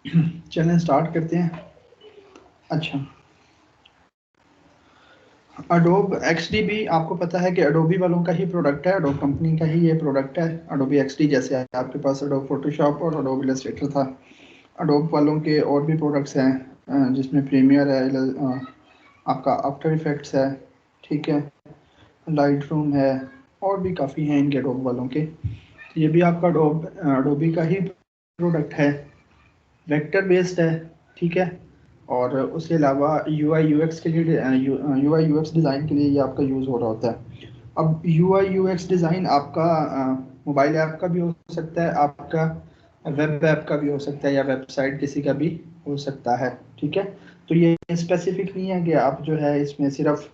चलें स्टार्ट करते हैं। अच्छा, अडोब XD भी आपको पता है कि अडोबी वालों का ही प्रोडक्ट है, अडोब कंपनी का ही ये प्रोडक्ट है। अडोबी XD जैसे आपके पास अडोब फोटोशॉप और अडोब इलस्ट्रेटर था, अडोब वालों के और भी प्रोडक्ट्स हैं जिसमें प्रीमियर है, आपका आफ्टर इफेक्ट्स है, ठीक है, लाइट रूम है, और भी काफ़ी हैं इनके अडोब वालों के। ये भी आपका अडोबी का ही प्रोडक्ट है, वेक्टर बेस्ड है, ठीक है। और उसके अलावा UI UX के लिए UI UX डिज़ाइन के लिए ये आपका यूज़ हो रहा होता है। अब UI UX डिज़ाइन आपका मोबाइल ऐप का भी हो सकता है, आपका वेब ऐप का भी हो सकता है, या वेबसाइट किसी का भी हो सकता है, ठीक है। तो ये स्पेसिफिक नहीं है कि आप जो है इसमें सिर्फ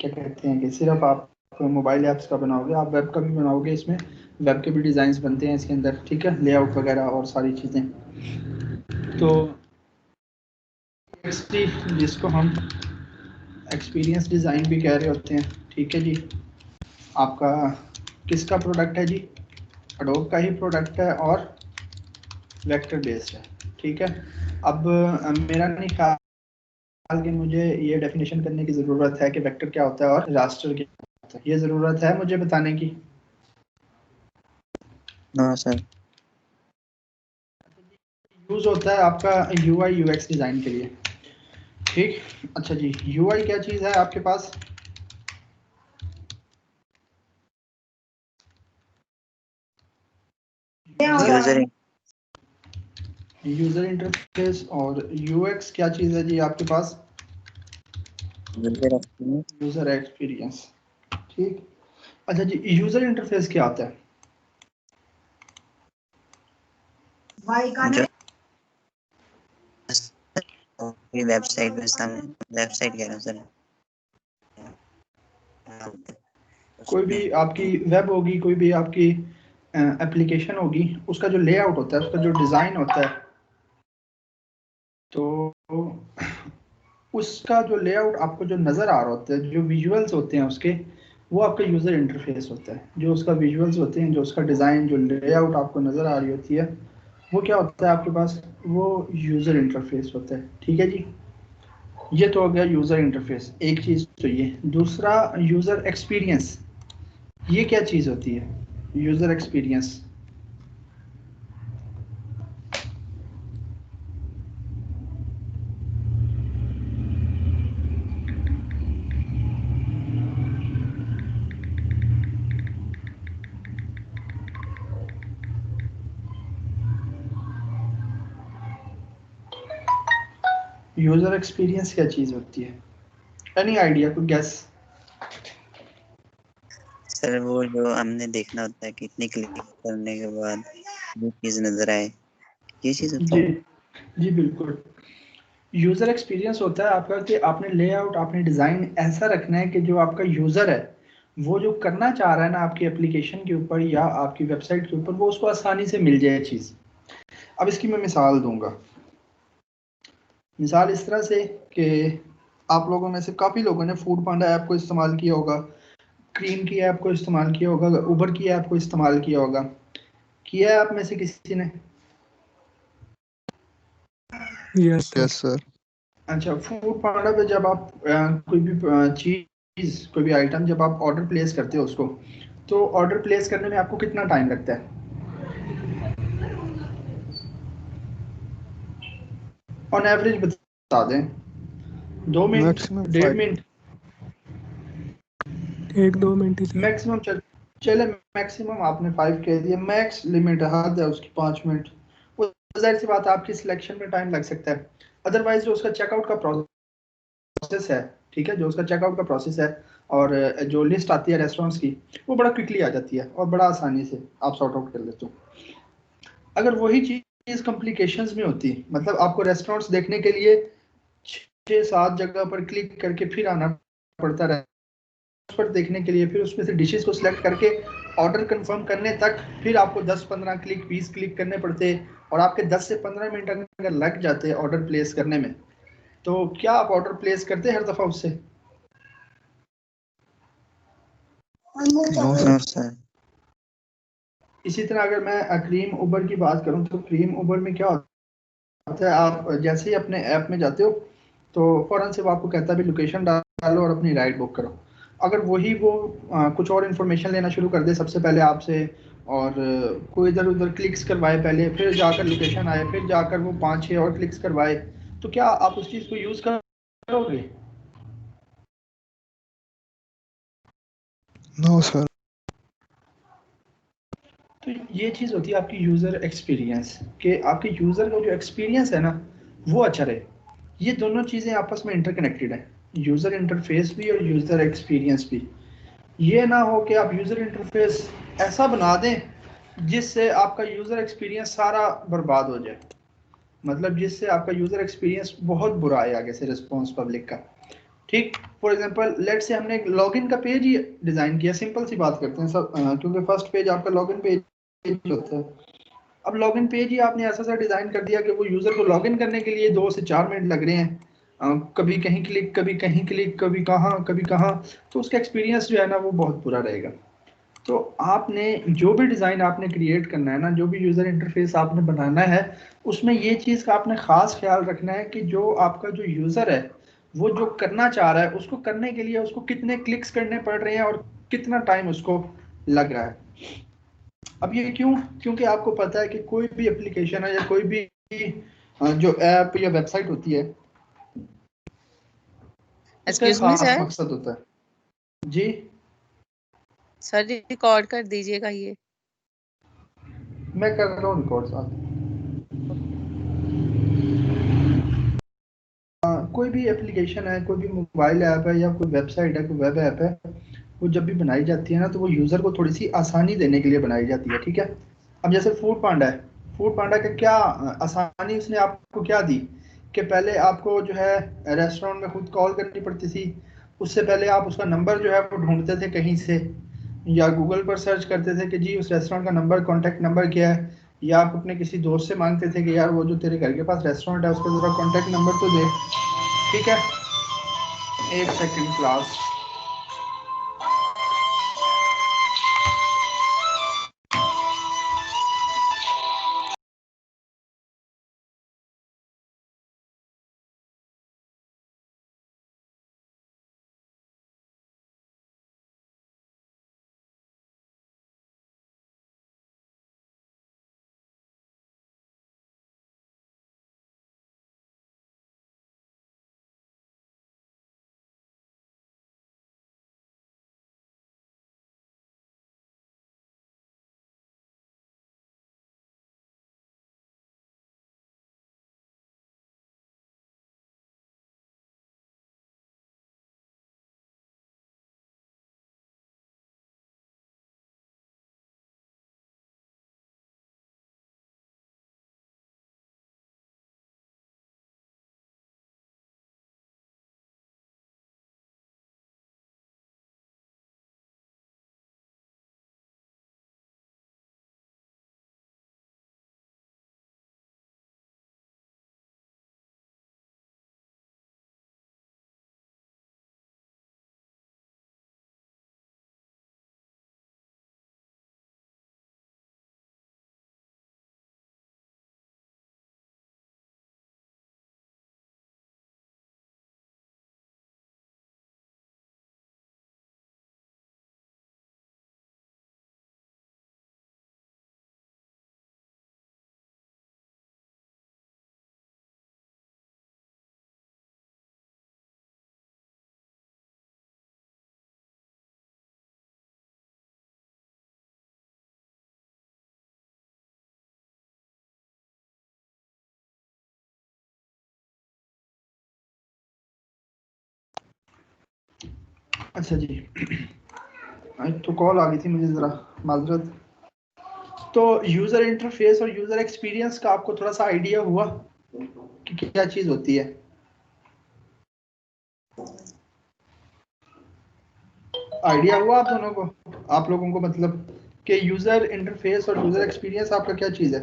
क्या कहते हैं कि सिर्फ आप मोबाइल ऐप्स का बनाओगे, आप वेब का भी बनाओगे, इसमें वेब के भी डिज़ाइंस बनते हैं इसके अंदर, ठीक है, लेआउट वगैरह और सारी चीज़ें। तो XD जिसको हम एक्सपीरियंस डिज़ाइन भी कह रहे होते हैं, ठीक है जी, आपका किसका प्रोडक्ट है जी? अडोब का ही प्रोडक्ट है और वेक्टर बेस्ड है, ठीक है। अब मेरा नहीं ख्याल कि मुझे ये डेफिनेशन करने की ज़रूरत है कि वेक्टर क्या होता है और रास्टर क्या होता है, ये ज़रूरत है मुझे बताने की? हाँ सर। यूज़ होता है आपका UI UX डिज़ाइन के लिए, ठीक। अच्छा जी, UI क्या चीज़ है आपके पास? User user interface. और UX क्या चीज़ है जी आपके पास? यूज़र एक्सपीरियंस, ठीक। अच्छा जी, यूज़र इंटरफेस क्या होता है? वेबसाइट में सामने वेबसाइट कह रहा हूँ सर। कोई भी आपकी वेब होगी, कोई भी आपकी एप्लीकेशन होगी, उसका जो लेआउट होता है, उसका जो डिज़ाइन होता है, तो उसका जो लेआउट आपको जो नज़र आ रहा होता है, जो विजुअल्स होते हैं उसके, वो आपका यूज़र इंटरफेस होता है। जो उसका विजुअल्स होते हैं, जो उसका डिज़ाइन, जो लेआउट आपको नज़र आ रही होती है, वो क्या होता है आपके पास? वो यूज़र इंटरफेस होता है, ठीक है जी। ये तो हो गया यूज़र इंटरफेस, एक चीज़ तो ये। दूसरा यूज़र एक्सपीरियंस, ये क्या चीज़ होती है? यूज़र एक्सपीरियंस यूज़र एक्सपीरियंस क्या चीज़ होती है? एनी आइडिया, कोई गैस? सर वो जो हमने देखना होता है कितनी क्लिक करने के बाद वो चीज नजर आए, ये चीज होती जी है। जी बिल्कुल। यूज़र एक्सपीरियंस होता है आपका कि आपने लेआउट, आपने डिज़ाइन ऐसा रखना है कि जो आपका यूज़र है, वो जो करना चाह रहा है ना आपकी एप्लीकेशन के ऊपर या आपकी वेबसाइट के ऊपर, वो उसको आसानी से मिल जाए चीज़। अब इसकी मैं मिसाल दूंगा। मिसाल इस तरह से कि आप लोगों में से काफ़ी लोगों ने फूड पांडा ऐप को इस्तेमाल किया होगा, क्रीम की ऐप को इस्तेमाल किया होगा, उबर की ऐप को इस्तेमाल किया होगा। किया है आप में से किसी ने? Yes yes sir. सर। अच्छा, फूड पांडा पे जब आप कोई भी चीज़, कोई भी आइटम जब आप ऑर्डर प्लेस करते हो उसको, तो ऑर्डर प्लेस करने में आपको कितना टाइम लगता है? ऑन एवरेज बता दें। 2 मिनट, मैक्सिमम 1.5 मिनट, 1-2 मिनट ही सर। मैक्सिमम। चले मैक्सिमम आपने 5 कह दिया, मैक्स लिमिट हद है उसकी 5 मिनट। वो जाहिर सी बात है आपकी सिलेक्शन में टाइम लग सकता है। अदरवाइज जो उसका चेकआउट का प्रोसेस है, ठीक है, जो उसका चेकआउट का प्रोसेस है और जो लिस्ट आती है रेस्टोरेंट्स की, वो बड़ा क्विकली आ जाती है और बड़ा आसानी से आप सॉर्ट आउट कर लेते हो। अगर वही चीज़ कॉम्प्लिकेशंस में होती, मतलब आपको रेस्टोरेंट्स देखने के लिए 6-7 जगह पर क्लिक करके फिर आना पड़ता है पर देखने के लिए, फिर उसमें से डिशेस को सिलेक्ट करके ऑर्डर कंफर्म करने तक फिर आपको 10-15 क्लिक, 20 क्लिक करने पड़ते, और आपके 10 से 15 मिनट अगर लग जाते ऑर्डर प्लेस करने में, तो क्या आप ऑर्डर प्लेस करते हर दफ़ा उससे? No no sir. सर। इसी तरह अगर मैं क्रीम उबर की बात करूं, तो क्रीम उबर में क्या होता है, आप जैसे ही अपने ऐप में जाते हो तो फौरन से वो आपको कहता है भी लोकेशन डालो और अपनी राइड बुक करो। अगर वही वो कुछ और इन्फॉर्मेशन लेना शुरू कर दे सबसे पहले आपसे, और कोई इधर उधर क्लिक्स करवाए पहले, फिर जाकर लोकेशन आए, फिर जाकर वो 5-6 और क्लिक्स करवाए, तो क्या आप उस चीज़ को यूज़ करोगे? No sir. तो ये चीज़ होती है आपकी यूज़र एक्सपीरियंस, कि आपके यूज़र का जो एक्सपीरियंस है ना वो अच्छा रहे। ये दोनों चीज़ें आपस में इंटरकनेक्टेड है, यूज़र इंटरफेस भी और यूज़र एक्सपीरियंस भी। ये ना हो कि आप यूज़र इंटरफेस ऐसा बना दें जिससे आपका यूज़र एक्सपीरियंस सारा बर्बाद हो जाए, मतलब जिससे आपका यूज़र एक्सपीरियंस बहुत बुरा आए आगे से रिस्पॉन्स पब्लिक का। ठीक, फॉर एग्जांपल लेट से हमने एक लॉगिन का पेज ही डिज़ाइन किया, सिंपल सी बात करते हैं सब, क्योंकि फर्स्ट पेज आपका लॉगिन पेज होता है। अब लॉगिन पेज ही आपने ऐसा सा डिज़ाइन कर दिया कि वो यूज़र को लॉगिन करने के लिए 2 से 4 मिनट लग रहे हैं, कभी कहीं क्लिक, कभी कहीं क्लिक, कभी कहाँ कभी कहाँ, तो उसका एक्सपीरियंस जो है ना वो बहुत बुरा रहेगा। तो आपने जो भी डिज़ाइन आपने क्रिएट करना है ना, जो भी यूज़र इंटरफेस आपने बनाना है, उसमें ये चीज़ का आपने ख़ास ख्याल रखना है कि जो आपका जो यूज़र है वो जो करना चाह रहा है उसको करने के लिए उसको कितने क्लिक्स करने पड़ रहे हैं और कितना टाइम उसको लग रहा है। अब ये क्यों? क्योंकि आपको पता है कि कोई भी एप्लीकेशन है या कोई भी जो ऐप या वेबसाइट होती है उसका एक एक्सक्यूज मी खास सर, मकसद होता है। जी सर रिकॉर्ड कर दीजिएगा ये। मैं कर रहा हूँ रिकॉर्ड साथ। कोई भी एप्लीकेशन है, कोई भी मोबाइल ऐप है या कोई वेबसाइट है, कोई वेब ऐप है, वो जब भी बनाई जाती है ना तो वो यूज़र को थोड़ी सी आसानी देने के लिए बनाई जाती है। ठीक है, अब जैसे फूड पांडा है, फूड पांडा का क्या आसानी उसने आपको क्या दी कि पहले आपको जो है रेस्टोरेंट में खुद कॉल करनी पड़ती थी, उससे पहले आप उसका नंबर जो है वो ढूंढते थे कहीं से, या गूगल पर सर्च करते थे कि जी उस रेस्टोरेंट का नंबर, कॉन्टैक्ट नंबर क्या है, या आप अपने किसी दोस्त से मांगते थे कि यार वो जो तेरे घर के पास रेस्टोरेंट है उसका ज़रा कॉन्टैक्ट नंबर तो दे। ठीक है, एक सेकंड क्लास। अच्छा जी, तो कॉल आ गई थी मुझे, ज़रा माजरत। तो यूज़र इंटरफेस और यूज़र एक्सपीरियंस का आपको थोड़ा सा आइडिया हुआ कि क्या चीज़ होती है? आइडिया हुआ आप दोनों को, आप लोगों को, मतलब कि यूज़र इंटरफेस और यूज़र एक्सपीरियंस आपका क्या चीज़ है?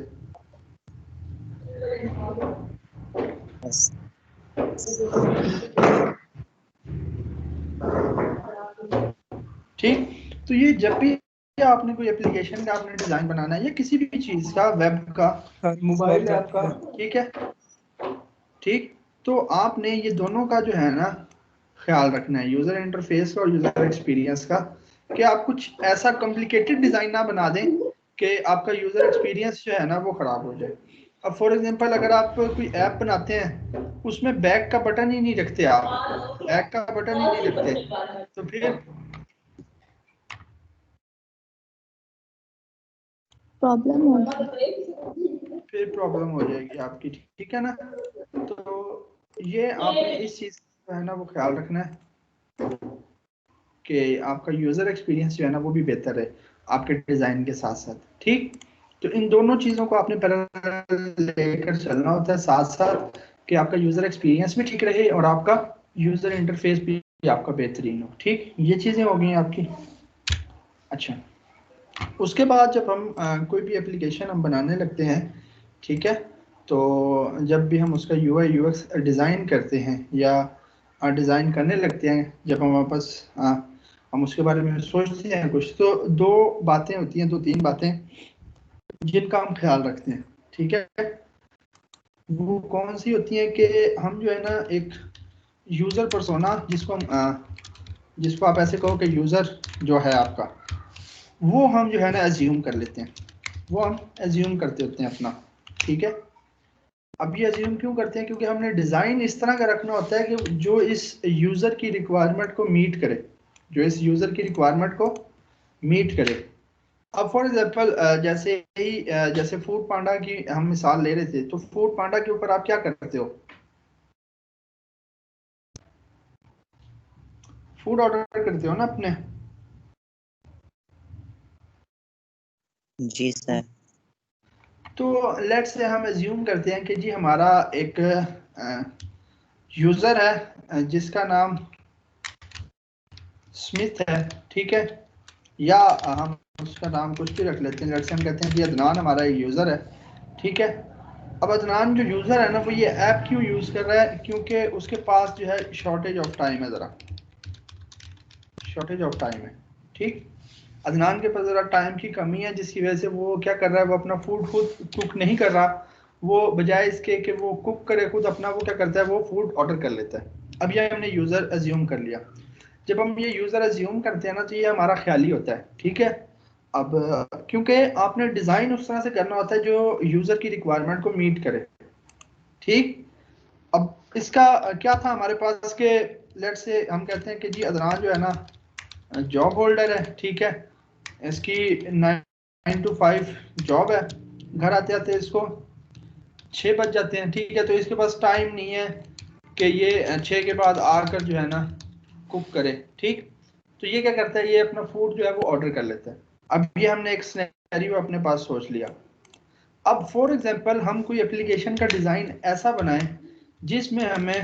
बस ठीक, तो ये जब भी आपने कोई एप्लीकेशन का आपने डिज़ाइन बनाना है या किसी भी चीज़ का, वेब का, सर मोबाइल ऐप जाती का, है। ठीक है, ठीक, तो आपने ये दोनों का जो है ना ख्याल रखना है, यूजर इंटरफेस का और यूजर एक्सपीरियंस का, कि आप कुछ ऐसा कॉम्प्लिकेटेड डिजाइन ना बना दें कि आपका यूजर एक्सपीरियंस जो है ना वो खराब हो जाए। अब फॉर एग्जांपल अगर आप कोई ऐप बनाते हैं उसमें बैक का बटन ही नहीं रखते, आप बैक का बटन ही नहीं रखते, तो फिर प्रॉब्लम होगी। प्रॉब्लम हो जाएगी आपकी, ठीक है ना। तो ये आपने इस चीज का है ना वो ख्याल रखना है कि आपका यूजर एक्सपीरियंस जो है ना वो भी बेहतर है आपके डिजाइन के साथ साथ। ठीक, तो इन दोनों चीजों को आपने पैरेलल लेकर चलना होता है साथ साथ, कि आपका यूजर एक्सपीरियंस भी ठीक रहे और आपका यूजर इंटरफेस भी आपका बेहतरीन हो। ठीक, ये चीजें हो गई आपकी। अच्छा, उसके बाद जब हम कोई भी एप्लीकेशन हम बनाने लगते हैं, ठीक है, तो जब भी हम उसका यूआई यूएक्स डिज़ाइन करते हैं या डिज़ाइन करने लगते हैं, जब हम वापस हम उसके बारे में सोचते हैं कुछ, तो दो बातें होती हैं, दो तीन बातें जिनका हम ख्याल रखते हैं। ठीक है, वो कौन सी होती हैं कि हम जो है ना एक यूज़र पर्सोना, जिसको आप ऐसे कहो कि यूज़र जो है आपका, वो हम जो है ना एज्यूम कर लेते हैं, वो हम एज्यूम करते होते हैं अपना। ठीक है, अब ये एज्यूम क्यों करते हैं? क्योंकि हमने डिज़ाइन इस तरह का रखना होता है कि जो इस यूज़र की रिक्वायरमेंट को मीट करे, जो इस यूज़र की रिक्वायरमेंट को मीट करे। अब फॉर एग्जांपल जैसे फूड पांडा की हम मिसाल ले रहे थे, तो फूड पांडा के ऊपर आप क्या करते हो? फूड ऑर्डर करते हो ना अपने। जी सर। तो लेट्स से हम एज्यूम करते हैं कि जी हमारा एक यूज़र है जिसका नाम स्मिथ है, ठीक है, या हम उसका नाम कुछ भी रख लेते हैं, लेट्स से हम कहते हैं कि अदनान हमारा एक यूज़र है। ठीक है, अब अदनान जो यूज़र है ना वो ये ऐप क्यों यूज़ कर रहा है? क्योंकि उसके पास जो है शॉर्टेज ऑफ टाइम है, ज़रा शॉर्टेज ऑफ टाइम है। ठीक, अदनान के पास ज़रा टाइम की कमी है, जिसकी वजह से वो क्या कर रहा है, वो अपना फूड खुद कुक नहीं कर रहा, वो बजाय इसके कि वो कुक करे खुद अपना, वो क्या करता है, वो फूड ऑर्डर कर लेता है। अब ये हमने यूज़र एज्यूम कर लिया। जब हम ये यूज़र एज्यूम करते हैं ना, तो ये हमारा ख्याली होता है। ठीक है, अब क्योंकि आपने डिज़ाइन उस तरह से करना होता है जो यूज़र की रिक्वायरमेंट को मीट करे। ठीक, अब इसका क्या था हमारे पास के, लेट्स से हम कहते हैं कि जी अदनान जो है ना जॉब होल्डर है, ठीक है, इसकी 9 to 5 जॉब है, घर आते आते इसको 6 बज जाते हैं। ठीक है, तो इसके पास टाइम नहीं है कि ये 6 के बाद आकर जो है ना कुक करे। ठीक, तो ये क्या करता है, ये अपना फूड जो है वो ऑर्डर कर लेता है। अब ये हमने एक सिनेरियो अपने पास सोच लिया। अब फॉर एग्जांपल हम कोई एप्लीकेशन का डिज़ाइन ऐसा बनाएं जिसमें हमें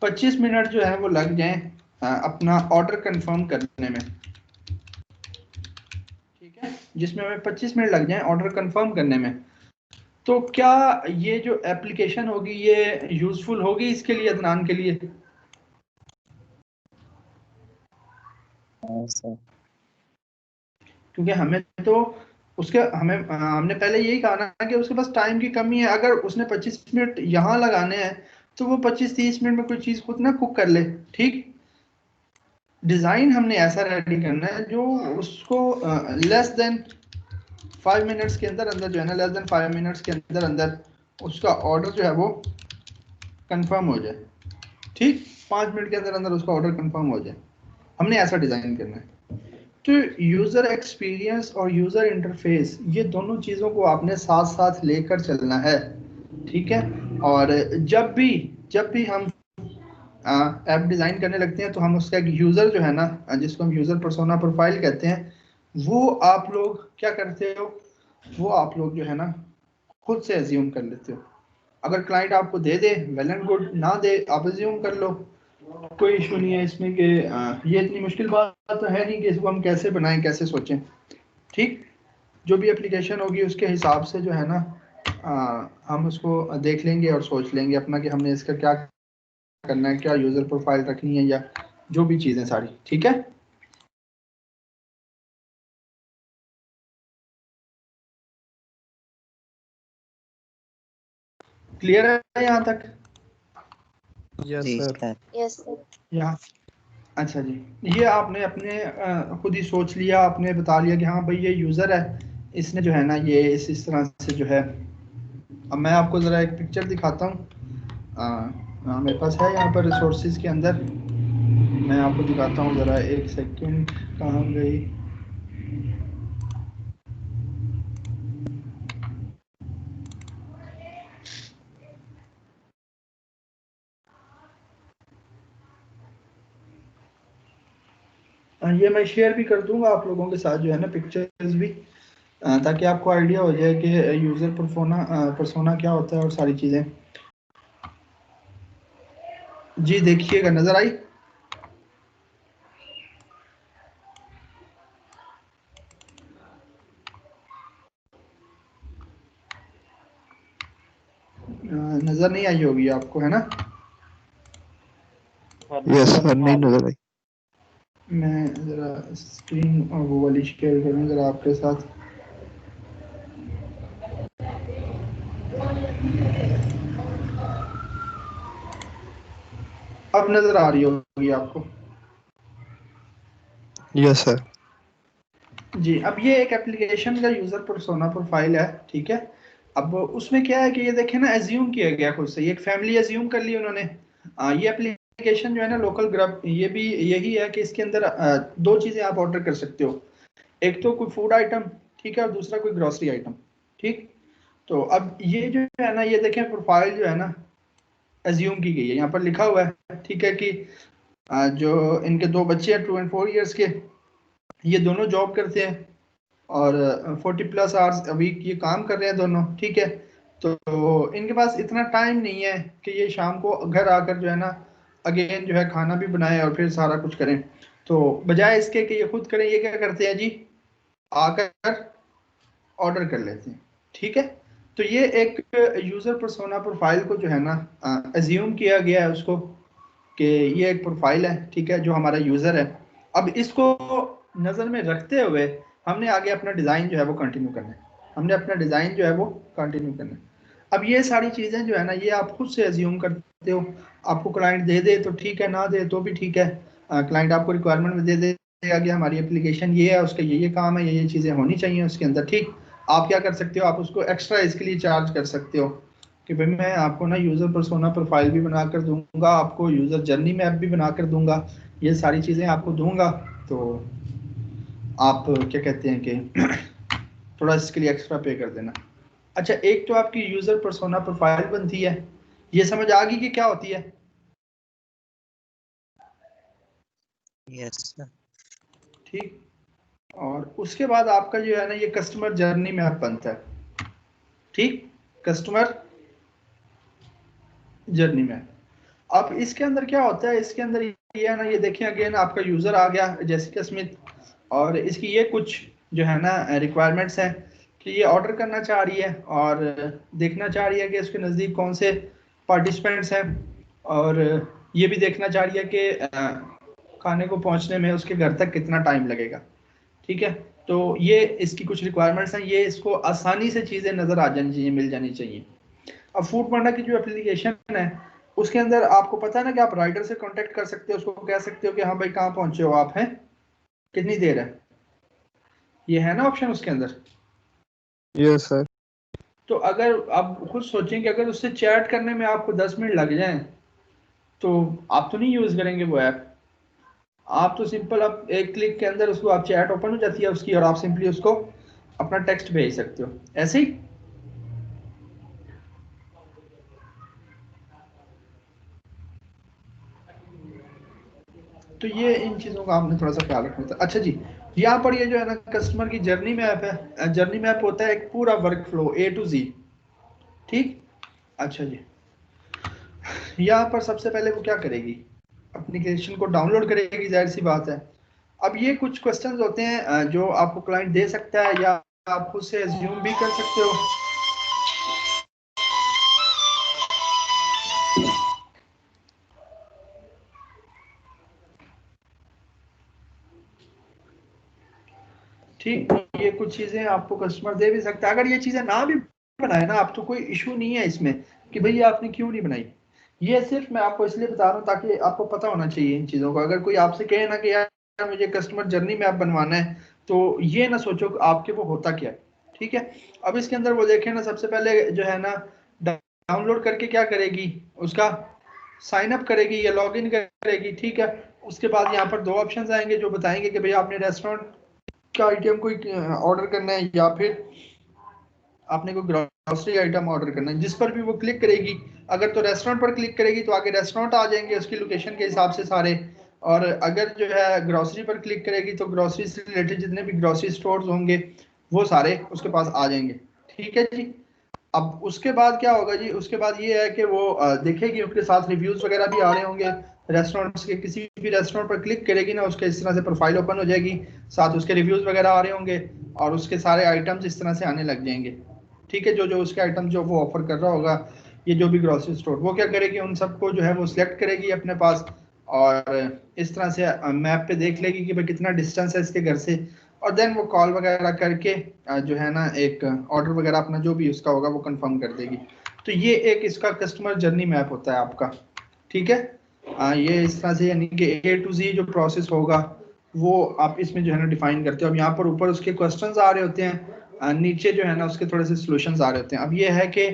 25 मिनट जो है वो लग जाए अपना ऑर्डर कंफर्म करने में। ठीक है, जिसमें हमें 25 मिनट लग जाए ऑर्डर कंफर्म करने में, तो क्या ये जो एप्लीकेशन होगी ये यूजफुल होगी इसके लिए, अदनान के लिए? हाँ सर। क्योंकि हमें तो उसके हमने पहले यही कहा ना कि उसके पास टाइम की कमी है। अगर उसने 25 मिनट यहाँ लगाने हैं तो वो 25-30 मिनट में कोई चीज़ खुद ना कुक कर ले। ठीक, डिज़ाइन हमने ऐसा रेडी करना है जो उसको लेस देन 5 मिनट्स के अंदर अंदर जो है ना, लेस देन 5 मिनट्स के अंदर अंदर उसका ऑर्डर जो है वो कंफर्म हो जाए। ठीक, 5 मिनट के अंदर अंदर उसका ऑर्डर कंफर्म हो जाए, हमने ऐसा डिज़ाइन करना है। तो यूज़र एक्सपीरियंस और यूज़र इंटरफेस, ये दोनों चीज़ों को आपने साथ साथ लेकर चलना है। ठीक है, और जब भी हम ऐप डिज़ाइन करने लगते हैं तो हम उसका एक यूज़र जो है ना, जिसको हम यूज़र पर्सोना प्रोफाइल कहते हैं, वो आप लोग क्या करते हो, वो आप लोग जो है ना खुद से एज्यूम कर लेते हो। अगर क्लाइंट आपको दे दे वेल एंड गुड, ना दे आप एज्यूम कर लो, कोई इशू नहीं है इसमें कि ये इतनी मुश्किल बात तो है नहीं कि इसको हम कैसे बनाएं, कैसे सोचें। ठीक, जो भी एप्लीकेशन होगी उसके हिसाब से जो है ना हम उसको देख लेंगे और सोच लेंगे अपना कि हमने इसका क्या करना है, क्या यूज़र प्रोफाइल रखनी है, या जो भी चीज़ें सारी। ठीक है, क्लियर है यहाँ तक? यस जी सर। सर। Yes sir. यहाँ अच्छा जी, ये आपने अपने खुद ही सोच लिया, आपने बता लिया कि हाँ भाई ये यूज़र है, इसने जो है ना ये इस तरह से जो है। अब मैं आपको ज़रा एक पिक्चर दिखाता हूँ, मेरे पास है यहाँ पर रिसोर्सेज के अंदर, मैं आपको दिखाता हूँ ज़रा, एक सेकंड, कहाँ गई? ये मैं शेयर भी कर दूंगा आप लोगों के साथ जो है ना पिक्चर्स भी, ताकि आपको आइडिया हो जाए कि यूज़र परसोना क्या होता है और सारी चीज़ें। जी देखिएगा, नज़र आई? नज़र नहीं आई होगी आपको, है ना? यस सर, नहीं नजर आई। मैं ज़रा स्क्रीन और वो वाली शेयर करूँ ज़रा आपके साथ। अब नज़र आ रही होगी आपको? Yes sir. जी, अब ये एक एप्लीकेशन का यूज़र पर्सोना प्रोफाइल है, ठीक है। अब उसमें क्या है कि ये देखें ना, एज्यूम किया गया खुद से, ये एक फैमिली एज्यूम कर ली उन्होंने। ये एप्लीकेशन जो है ना लोकल ग्रब, ये भी यही है कि इसके अंदर दो चीज़ें आप ऑर्डर कर सकते हो, एक तो कोई फूड आइटम, ठीक है, और दूसरा कोई ग्रोसरी आइटम, ठीक। तो अब ये जो है ना, ये देखें प्रोफाइल जो है ना एज्यूम की गई है, यहाँ पर लिखा हुआ है, ठीक है, कि जो इनके दो बच्चे हैं 2 और 4 ईयर्स के, ये दोनों जॉब करते हैं और 40+ आवर्स अ वीक ये काम कर रहे हैं दोनों, ठीक है। तो इनके पास इतना टाइम नहीं है कि ये शाम को घर आकर जो है ना अगेन जो है खाना भी बनाएं और फिर सारा कुछ करें। तो बजाय इसके कि ये खुद करें, ये क्या करते हैं जी, आकर ऑर्डर कर लेते हैं, ठीक है। तो ये एक यूज़र पर्सोना प्रोफाइल को जो है ना एज्यूम किया गया है उसको, कि ये एक प्रोफाइल है, ठीक है, जो हमारा यूज़र है। अब इसको नज़र में रखते हुए हमने आगे अपना डिज़ाइन जो है वो कंटिन्यू करना है, हमने अपना डिज़ाइन जो है वो कंटिन्यू करना है। अब ये सारी चीज़ें जो है ना ये आप खुद से एज्यूम करते हो, आपको क्लाइंट दे दे तो ठीक है, ना दे तो भी ठीक है। क्लाइंट आपको रिक्वायरमेंट में दे देगा कि हमारी एप्लीकेशन ये है, उसका ये काम है, ये चीज़ें होनी चाहिए उसके अंदर, ठीक। आप क्या कर सकते हो, आप उसको एक्स्ट्रा इसके लिए चार्ज कर सकते हो कि भाई मैं आपको ना यूज़र पर्सोना प्रोफाइल भी बना कर दूंगा, आपको यूज़र जर्नी मैप भी बना कर दूंगा, ये सारी चीज़ें आपको दूंगा। तो आप क्या कहते हैं कि थोड़ा इसके लिए एक्स्ट्रा पे कर देना। अच्छा, एक तो आपकी यूज़र पर्सोना प्रोफाइल बनती है, ये समझ आ गई कि क्या होती है? Yes sir. ठीक। और उसके बाद आपका जो है ना ये कस्टमर जर्नी मैप बनता है, ठीक, कस्टमर जर्नी मैप। अब इसके अंदर क्या होता है, इसके अंदर ये है ना, ये देखिए अगेन आपका यूज़र आ गया जेसिका स्मिथ, और इसकी ये कुछ जो है ना रिक्वायरमेंट्स हैं कि ये ऑर्डर करना चाह रही है और देखना चाह रही है कि उसके नज़दीक कौन से पार्टिसिपेंट्स हैं, और ये भी देखना चाह रही है कि खाने को पहुंचने में उसके घर तक कितना टाइम लगेगा, ठीक है। तो ये इसकी कुछ रिक्वायरमेंट्स हैं, ये इसको आसानी से चीज़ें नज़र आ जानी चाहिए, मिल जानी चाहिए। अब फूड पांडा की जो एप्लीकेशन है उसके अंदर आपको पता है ना कि आप राइडर से कांटेक्ट कर सकते हो, उसको कह सकते हो कि हाँ भाई कहाँ पहुंचे हो आप, हैं कितनी देर है, ये है ना ऑप्शन उसके अंदर। Yes sir. तो अगर आप खुद सोचें कि अगर उससे चैट करने में आपको 10 मिनट लग जाएं तो आप तो नहीं यूज करेंगे वो ऐप, आप तो सिंपल आप एक क्लिक के अंदर उसको आप चैट ओपन हो जाती है उसकी और आप सिंपली उसको अपना टेक्स्ट भेज सकते हो ऐसे ही। तो ये इन चीज़ों का आपने थोड़ा सा ख्याल रखना था। अच्छा जी, यहाँ पर ये जो है ना कस्टमर की जर्नी मैप है, जर्नी मैप होता है एक पूरा work flow A to Z, ठीक। अच्छा जी, यहाँ पर सबसे पहले वो क्या करेगी, एप्लीकेशन को डाउनलोड करेगी, जाहिर सी बात है। अब ये कुछ क्वेश्चंस होते हैं जो आपको क्लाइंट दे सकता है या आप खुद से एज्यूम भी कर सकते हो। ठीक, ये कुछ चीज़ें आपको कस्टमर दे भी सकता है, अगर ये चीज़ें ना भी बनाए ना आप तो कोई इशू नहीं है इसमें कि भैया आपने क्यों नहीं बनाई। ये सिर्फ मैं आपको इसलिए बता रहा हूँ ताकि आपको पता होना चाहिए इन चीज़ों का। अगर कोई आपसे कहे ना कि यार मुझे कस्टमर जर्नी मैप बनवाना है, तो ये ना सोचो कि आपके वो होता क्या है। ठीक है, अब इसके अंदर वो देखें ना, सबसे पहले जो है ना डाउनलोड करके क्या करेगी, उसका साइन अप करेगी या लॉग इन करेगी। ठीक है, उसके बाद यहाँ पर दो ऑप्शन आएंगे जो बताएंगे कि भैया आपने रेस्टोरेंट का आइटम कोई ऑर्डर करना है या फिर आपने कोई ग्रोसरी आइटम ऑर्डर करना है। जिस पर भी वो क्लिक करेगी, अगर तो रेस्टोरेंट पर क्लिक करेगी तो आगे रेस्टोरेंट आ जाएंगे उसकी लोकेशन के हिसाब से सारे, और अगर जो है ग्रोसरी पर क्लिक करेगी तो ग्रोसरी से रिलेटेड जितने भी ग्रोसरी स्टोर्स होंगे वो सारे उसके पास आ जाएंगे। ठीक है जी। अब उसके बाद क्या होगा जी, उसके बाद ये है कि वो देखेगी उसके साथ रिव्यूज वगैरह भी आ रहे होंगे रेस्टोरेंट्स के। किसी भी रेस्टोरेंट पर क्लिक करेगी ना, उसके इस तरह से प्रोफाइल ओपन हो जाएगी, साथ उसके रिव्यूज वगैरह आ रहे होंगे और उसके सारे आइटम्स इस तरह से आने लग जाएंगे। ठीक है, जो जो उसके आइटम जो वो ऑफर कर रहा होगा, ये जो भी ग्रोसरी स्टोर, वो क्या करेगी उन सबको जो है वो सिलेक्ट करेगी अपने पास, और इस तरह से मैप पे देख लेगी कि भाई कितना डिस्टेंस है इसके घर से, और देन वो कॉल वगैरह करके जो है ना एक ऑर्डर वगैरह अपना जो भी उसका होगा वो कंफर्म कर देगी। तो ये एक इसका कस्टमर जर्नी मैप होता है आपका। ठीक है, ये इस तरह से यानी कि ए टू जी जो प्रोसेस होगा वो आप इसमें जो है ना डिफाइन करते हो। अब यहाँ पर ऊपर उसके क्वेश्चंस आ रहे होते हैं, नीचे जो है ना उसके थोड़े से सॉल्यूशंस आ रहे होते हैं। अब ये है कि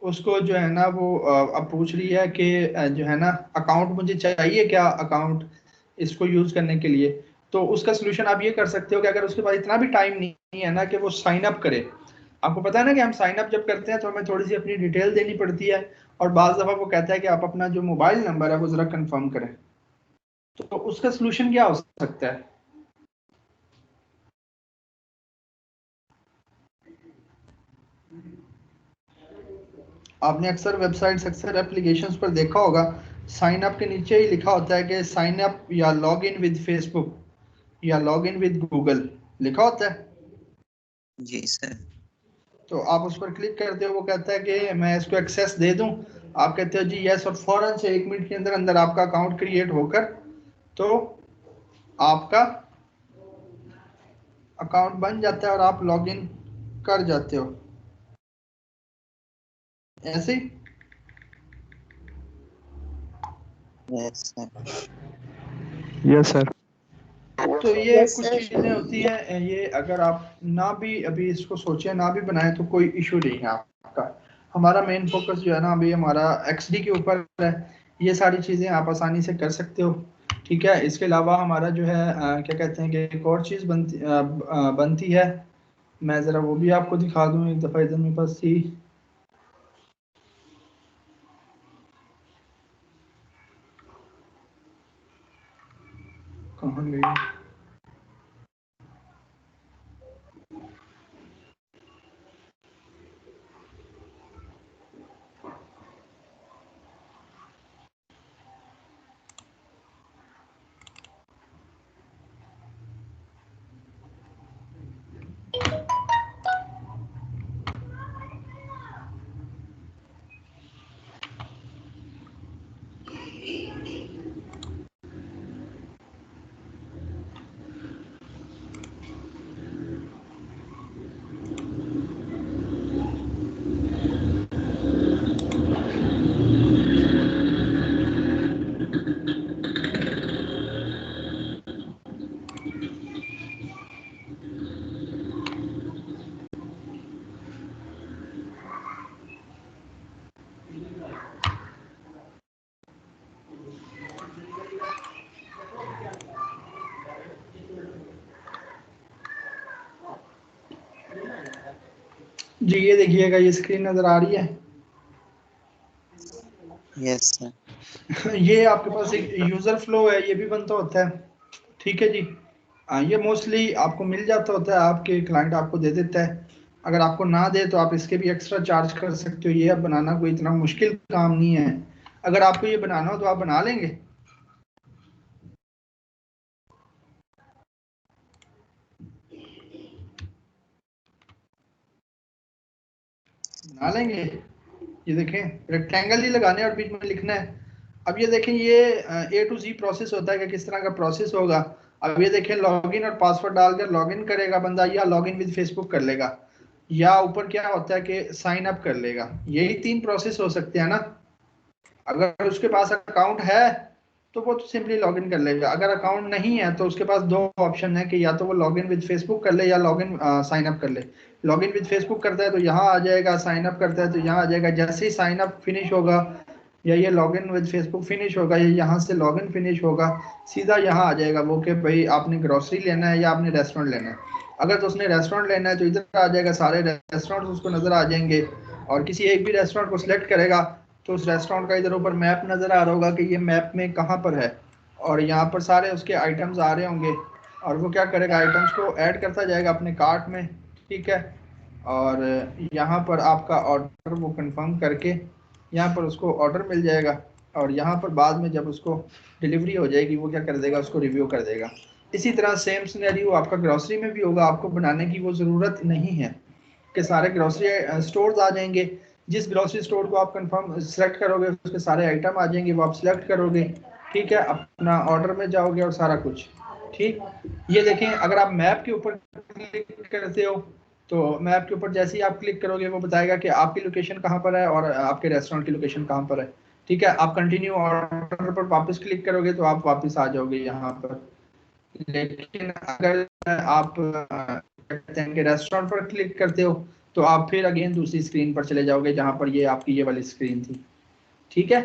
उसको जो है ना वो अब पूछ रही है कि जो है ना अकाउंट मुझे चाहिए क्या, अकाउंट इसको यूज करने के लिए। तो उसका सोल्यूशन आप ये कर सकते हो कि अगर उसके पास इतना भी टाइम नहीं है ना कि वो साइन अप करे, आपको पता है ना कि हम साइन अप जब करते हैं तो हमें थोड़ी सी अपनी डिटेल देनी पड़ती है, और बाज दफा वो कहता है कि आप अपना जो मोबाइल नंबर है वो जरा कंफर्म करें। तो उसका सोल्यूशन क्या हो सकता है? आपने अक्सर वेबसाइट्स, अक्सर एप्लीकेशंस पर देखा होगा, साइन अप के नीचे ही लिखा होता है कि साइन अप या लॉग इन विद फेसबुक या लॉग इन विद गूगल लिखा होता है। जी सर। तो आप उस पर क्लिक करते हो, वो कहता है कि मैं इसको एक्सेस दे दूं, आप कहते हो जी यस, और फौरन से 1 मिनट के अंदर अंदर आपका अकाउंट क्रिएट होकर तो आपका अकाउंट बन जाता है और आप लॉग इन कर जाते हो ऐसे ही। Yes sir. Yes sir. तो ये कुछ चीजें होती हैं, ये अगर आप ना भी अभी इसको सोचे ना भी बनाए तो कोई इशू नहीं है आपका। हमारा मेन फोकस जो है ना अभी हमारा एक्सडी के ऊपर है। ये सारी चीजें आप आसानी से कर सकते हो। ठीक है, इसके अलावा हमारा जो है क्या कहते हैं कि एक और चीज बनती है, मैं जरा वो भी आपको दिखा दूं एक दफा, इधर मेरे पास थी, कहाँ गई? जी ये देखिएगा, ये स्क्रीन नजर आ रही है। Yes sir. ये आपके पास एक यूजर फ्लो है, ये भी बनता होता है। ठीक है जी, ये मोस्टली आपको मिल जाता होता है, आपके क्लाइंट आपको दे देता है। अगर आपको ना दे तो आप इसके भी एक्स्ट्रा चार्ज कर सकते हो। ये अब बनाना कोई इतना मुश्किल काम नहीं है, अगर आपको ये बनाना हो तो आप बना लेंगे। बना लेंगे। ये देखें, रेक्टेंगल ही लगाने और बीच में लिखना है। अब ये देखें, ये ए टू जी प्रोसेस होता है कि किस तरह का प्रोसेस होगा। अब ये देखें, लॉगिन और पासवर्ड डालकर लॉगिन करेगा बंदा या लॉगिन विद फेसबुक कर लेगा। या ऊपर क्या होता है कि साइन अप कर लेगा। यही 3 प्रोसेस हो सकते हैं ना। अगर उसके पास अकाउंट है तो वो तो सिंपली लॉगिन कर लेगा। अगर अकाउंट नहीं है तो उसके पास 2 ऑप्शन है कि या तो वो लॉगिन विद फेसबुक कर ले या लॉगिन साइन अप कर ले। लॉगिन विद फेसबुक करता है तो यहाँ आ जाएगा, साइन अप करता है तो यहाँ आ जाएगा। जैसे ही साइन अप फिनिश होगा या ये लॉगिन विद फेसबुक फिनिश होगा या यहाँ से लॉगिन फिनिश होगा, सीधा यहाँ आ जाएगा वो कि भाई आपने ग्रोसरी लेना है या आपने रेस्टोरेंट लेना है। अगर तो उसने रेस्टोरेंट लेना है तो इधर आ जाएगा, सारे रेस्टोरेंट उसको नजर आ जाएंगे और किसी एक भी रेस्टोरेंट को सिलेक्ट करेगा तो उस रेस्टोरेंट का इधर ऊपर मैप नज़र आ रहा होगा कि ये मैप में कहाँ पर है और यहाँ पर सारे उसके आइटम्स आ रहे होंगे और वो क्या करेगा, आइटम्स को ऐड करता जाएगा अपने कार्ट में। ठीक है, और यहाँ पर आपका ऑर्डर वो कंफर्म करके यहाँ पर उसको ऑर्डर मिल जाएगा और यहाँ पर बाद में जब उसको डिलीवरी हो जाएगी वो क्या कर देगा, उसको रिव्यू कर देगा। इसी तरह सेम सिनेरियो आपका ग्रोसरी में भी होगा। आपको बनाने की वो ज़रूरत नहीं है कि सारे ग्रोसरी स्टोर्स आ जाएंगे। जिस ग्रोसरी स्टोर को आप कंफर्म सेलेक्ट करोगे उसके सारे आइटम आ जाएंगे, वो आप सिलेक्ट करोगे। ठीक है, अपना ऑर्डर में जाओगे और सारा कुछ ठीक। ये देखें, अगर आप मैप के ऊपर क्लिक करते हो तो मैप के ऊपर जैसे ही आप क्लिक करोगे वो बताएगा कि आपकी लोकेशन कहाँ पर है और आपके रेस्टोरेंट की लोकेशन कहाँ पर है। ठीक है, आप कंटिन्यू ऑर्डर पर वापस क्लिक करोगे तो आप वापस आ जाओगे यहाँ पर। लेकिन अगर आप कहते हैं कि रेस्टोरेंट पर क्लिक करते हो तो आप फिर अगेन दूसरी स्क्रीन पर चले जाओगे जहां पर ये आपकी ये वाली स्क्रीन थी। ठीक है,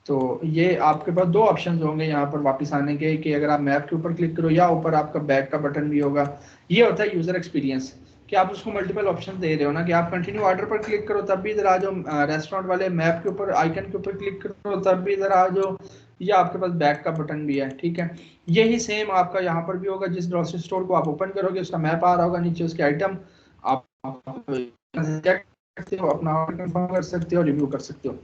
तो ये आपके पास 2 ऑप्शंस होंगे यहाँ पर वापस आने के कि अगर आप मैप के ऊपर क्लिक करो या ऊपर आपका बैक का बटन भी होगा। ये होता है यूजर एक्सपीरियंस कि आप उसको मल्टीपल ऑप्शन दे रहे हो ना कि आप कंटिन्यू ऑर्डर पर क्लिक करो तब भी इधर आ जाओ, रेस्टोरेंट वाले मैप के ऊपर आइकन के ऊपर क्लिक करो तब भी इधर आ जाओ, या आपके पास बैक का बटन भी है। ठीक है, यही सेम आपका यहाँ पर भी होगा। जिस ग्रोसरी स्टोर को आप ओपन करोगे उसका मैप आ रहा होगा, नीचे उसके आइटम आप चेक करते हो, अपना ऑर्डर कंफर्म कर सकते हो, रिव्यू कर सकते हो।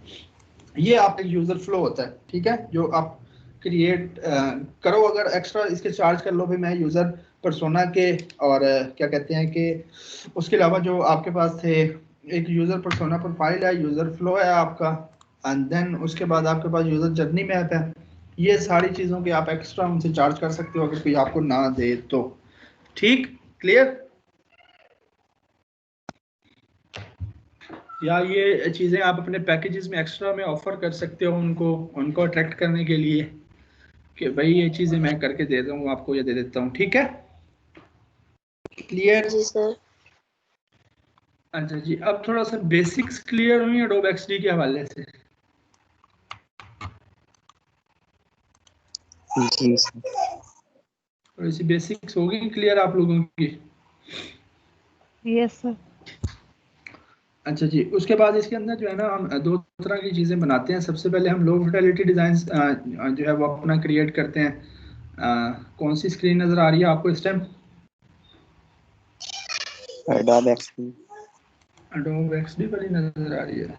ये आपका यूजर फ्लो होता है। ठीक है, जो आप क्रिएट करो। अगर एक्स्ट्रा इसके चार्ज कर लो भाई मैं यूजर परसोना के और क्या कहते हैं कि उसके अलावा जो आपके पास थे, एक यूजर परसोना प्रोफाइल है, यूजर फ्लो है आपका, एंड देन उसके बाद आपके पास यूजर जर्नी मैप है। ये सारी चीजों के आप एक्स्ट्रा उनसे चार्ज कर सकते हो अगर कोई आपको ना दे तो। ठीक, क्लियर? या ये चीज़ें आप अपने पैकेजेस में एक्स्ट्रा में ऑफर कर सकते हो उनको उनको अट्रैक्ट करने के लिए कि भाई ये चीज़ें मैं करके दे दूँ आपको, ये दे देता हूँ। ठीक है, क्लियर? जी सर। अच्छा जी, अब थोड़ा सा बेसिक्स क्लियर हुई एडोब एक्सडी के हवाले से? जी सर। थोड़ी सी बेसिक्स हो गई क्लियर आप लोगों की? Yes sir. अच्छा जी, उसके बाद इसके अंदर जो है ना हम 2 तरह की चीज़ें बनाते हैं। सबसे पहले हम लो फिडेलिटी डिज़ाइन जो है वो अपना क्रिएट करते हैं। कौन सी स्क्रीन नज़र आ रही है आपको इस time? Adobe XD. Adobe XD वाली नज़र आ रही है।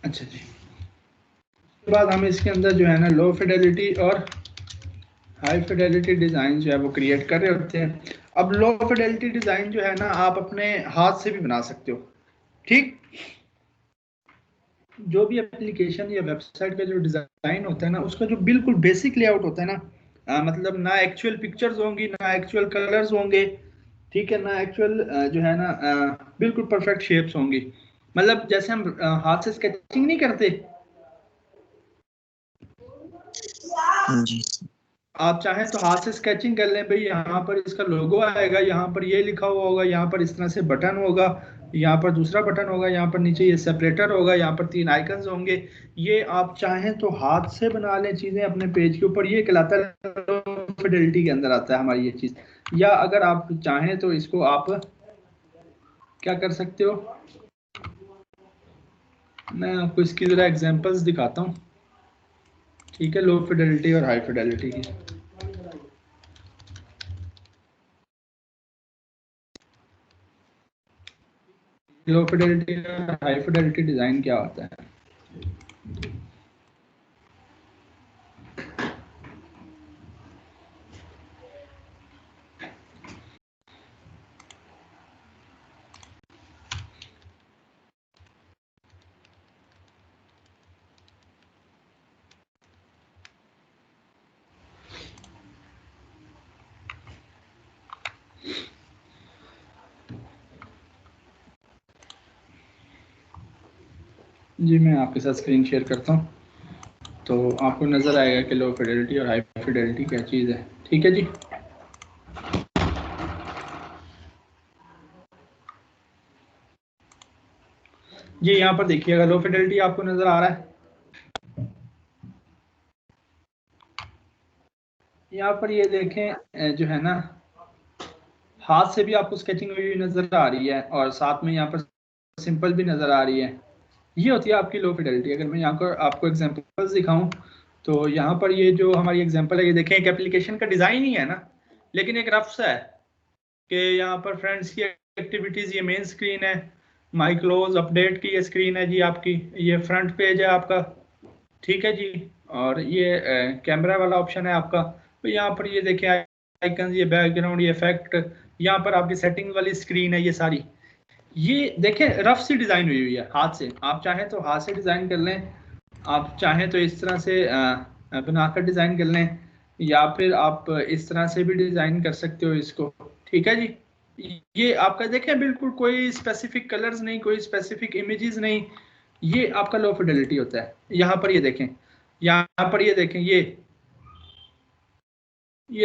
अच्छा जी, उसके बाद हम इसके अंदर जो है ना लो फिडेलिटी और हाई फिडेलिटी डिज़ाइन जो है वो क्रिएट कर रहे होते हैं। अब लो फिडेलिटी डिज़ाइन जो है ना आप अपने हाथ से भी बना सकते हो। ठीक, जो भी एप्लीकेशन या वेबसाइट का जो डिज़ाइन होता है ना उसका जो बिल्कुल बेसिक लेआउट होता है ना, मतलब ना एक्चुअल पिक्चर्स होंगी ना एक्चुअल कलर्स होंगे। ठीक है, ना एक्चुअल जो है ना बिल्कुल परफेक्ट शेप्स होंगी। मतलब जैसे हम हाथ से स्केचिंग नहीं करते, जी आप चाहें तो हाथ से स्केचिंग कर लें भाई, यहाँ पर इसका लोगो आएगा, यहाँ पर ये लिखा हुआ होगा, यहाँ पर इस तरह से बटन होगा, यहाँ पर दूसरा बटन होगा, यहाँ पर नीचे ये सेपरेटर होगा, यहाँ पर 3 आइकन्स होंगे। ये आप चाहें तो हाथ से बना लें चीजें अपने पेज के ऊपर। ये कहलाता है फिडेलिटी के अंदर आता है हमारी ये चीज। या अगर आप चाहें तो इसको आप क्या कर सकते हो, मैं आपको इसकी जरा एग्जांपल्स दिखाता हूँ। ठीक है, लो फिडेलिटी और हाई फिडेलिटी की। लो फिडेलिटी और हाई फिडेलिटी डिजाइन क्या होता है? जी मैं आपके साथ स्क्रीन शेयर करता हूँ तो आपको नज़र आएगा कि लो फिडेलिटी और हाई फिडेलिटी क्या चीज़ है। ठीक है जी। जी यहाँ पर देखिएगा लो फिडेलिटी आपको नज़र आ रहा है। यहाँ पर ये देखें जो है ना हाथ से भी आपको स्केचिंग हुई नज़र आ रही है और साथ में यहाँ पर सिंपल भी नज़र आ रही है। ये होती है आपकी लो फिडेलिटी। अगर मैं यहाँ पर आपको एग्जांपल्स दिखाऊं तो यहाँ पर ये जो हमारी एग्जांपल है ये देखें एक एप्लीकेशन का डिज़ाइन ही है ना, लेकिन एक रफ सा है कि यहाँ पर फ्रेंड्स की एक्टिविटीज़ ये मेन स्क्रीन है, माई क्लोज अपडेट की ये स्क्रीन है जी आपकी, ये फ्रंट पेज है आपका। ठीक है जी। और ये कैमरा वाला ऑप्शन है आपका। तो यहाँ पर ये देखें आइकन, ये बैकग्राउंड, ये इफेक्ट, यहाँ पर आपकी सेटिंग वाली स्क्रीन है ये सारी। ये देखें रफ सी डिज़ाइन हुई है हाथ से। आप चाहें तो हाथ से डिज़ाइन कर लें, आप चाहें तो इस तरह से बनाकर डिज़ाइन कर लें, या फिर आप इस तरह से भी डिज़ाइन कर सकते हो इसको। ठीक है जी। ये आपका देखें बिल्कुल कोई स्पेसिफिक कलर्स नहीं, कोई स्पेसिफिक इमेजेस नहीं, ये आपका लो फिडेलिटी होता है। यहाँ पर ये देखें, यहाँ पर ये देखें, ये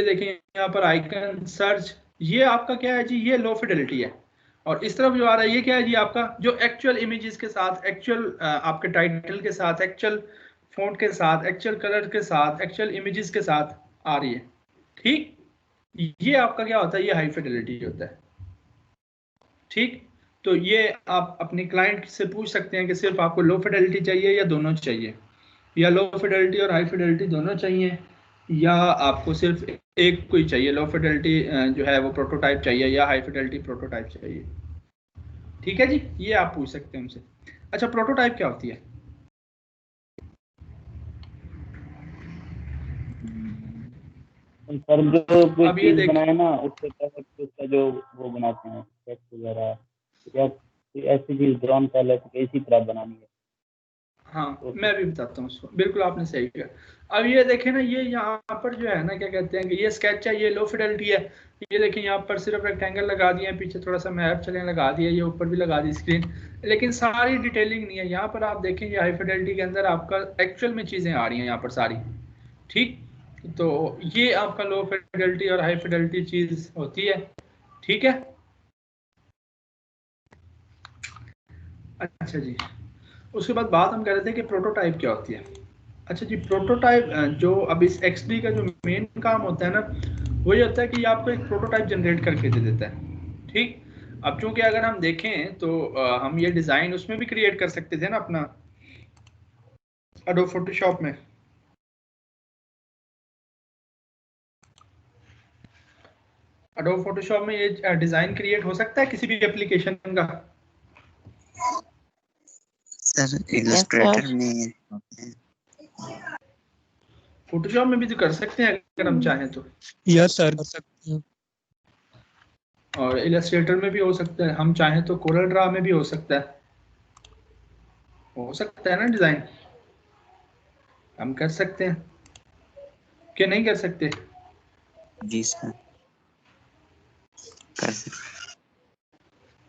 देखें यहाँ पर आइकन सर्च, ये आपका क्या है जी, ये लो फिडेलिटी है। और इस तरफ जो आ रहा है ये क्या है जी, आपका जो एक्चुअल इमेजेस के साथ, एक्चुअल आपके टाइटल के साथ, एक्चुअल फॉन्ट के साथ, एक्चुअल कलर के साथ, एक्चुअल इमेजेस के साथ आ रही है। ठीक, ये आपका क्या होता है, ये हाई फिडेलिटी होता है। ठीक, तो ये आप अपने क्लाइंट से पूछ सकते हैं कि सिर्फ आपको लो फिडेलिटी चाहिए या दोनों चाहिए, या लो फिडेलिटी और हाई फिडेलिटी दोनों चाहिए, या आपको सिर्फ एक कोई चाहिए, लो फिडेलिटी जो है वो प्रोटोटाइप चाहिए या हाई फिडेलिटी प्रोटोटाइप चाहिए। ठीक है जी, ये आप पूछ सकते हैं उनसे। अच्छा, प्रोटोटाइप क्या होती है? सर जो कोई अब ये चीज बनाए ना उससे पहले उसका जो वो बनाते हैं टेक्स्ट वगैरह या कोई ऐसी चीज ड्रोन पहले इसी तरह बनानी है। हाँ तो मैं भी बताता हूँ उसको, बिल्कुल आपने सही कहा। अब ये देखें ना, ये यहाँ पर जो है ना क्या कहते हैं कि ये स्केच है, ये लो फिडेलिटी है। ये देखें यहाँ पर सिर्फ रेक्टेंगल लगा दिए हैं, पीछे थोड़ा सा मैप चले लगा दिया, ये ऊपर भी लगा दी स्क्रीन, लेकिन सारी डिटेलिंग नहीं है। यहाँ पर आप देखें ये हाई फिडेलिटी के अंदर आपका एक्चुअल में चीज़ें आ रही हैं यहाँ पर सारी। ठीक, तो ये आपका लो फिडेलिटी और हाई फिडेलिटी चीज़ होती है। ठीक है, अच्छा जी। उसके बाद बात हम कर रहे थे कि प्रोटोटाइप क्या होती है। अच्छा जी, प्रोटोटाइप जो अब इस XD का जो मेन काम होता है ना, वो ये होता है कि ये आपको एक प्रोटोटाइप जनरेट करके दे देता है। ठीक, अब चूंकि अगर हम देखें तो हम ये डिज़ाइन उसमें भी क्रिएट कर सकते थे ना अपना एडोब फोटोशॉप में। एडोब फोटोशॉप में ये डिज़ाइन क्रिएट हो सकता है किसी भी एप्लीकेशन का। सर इलस्ट्रेटर में फोटोशॉप में भी तो कर सकते हैं अगर हम चाहें तो। यस सर, कर सकते हैं। और इलस्ट्रेटर में भी हो सकता है, हम चाहें तो कोरल ड्रा में भी हो सकता है ना डिज़ाइन, हम कर सकते हैं कि नहीं कर सकते? जी सर कर सकते।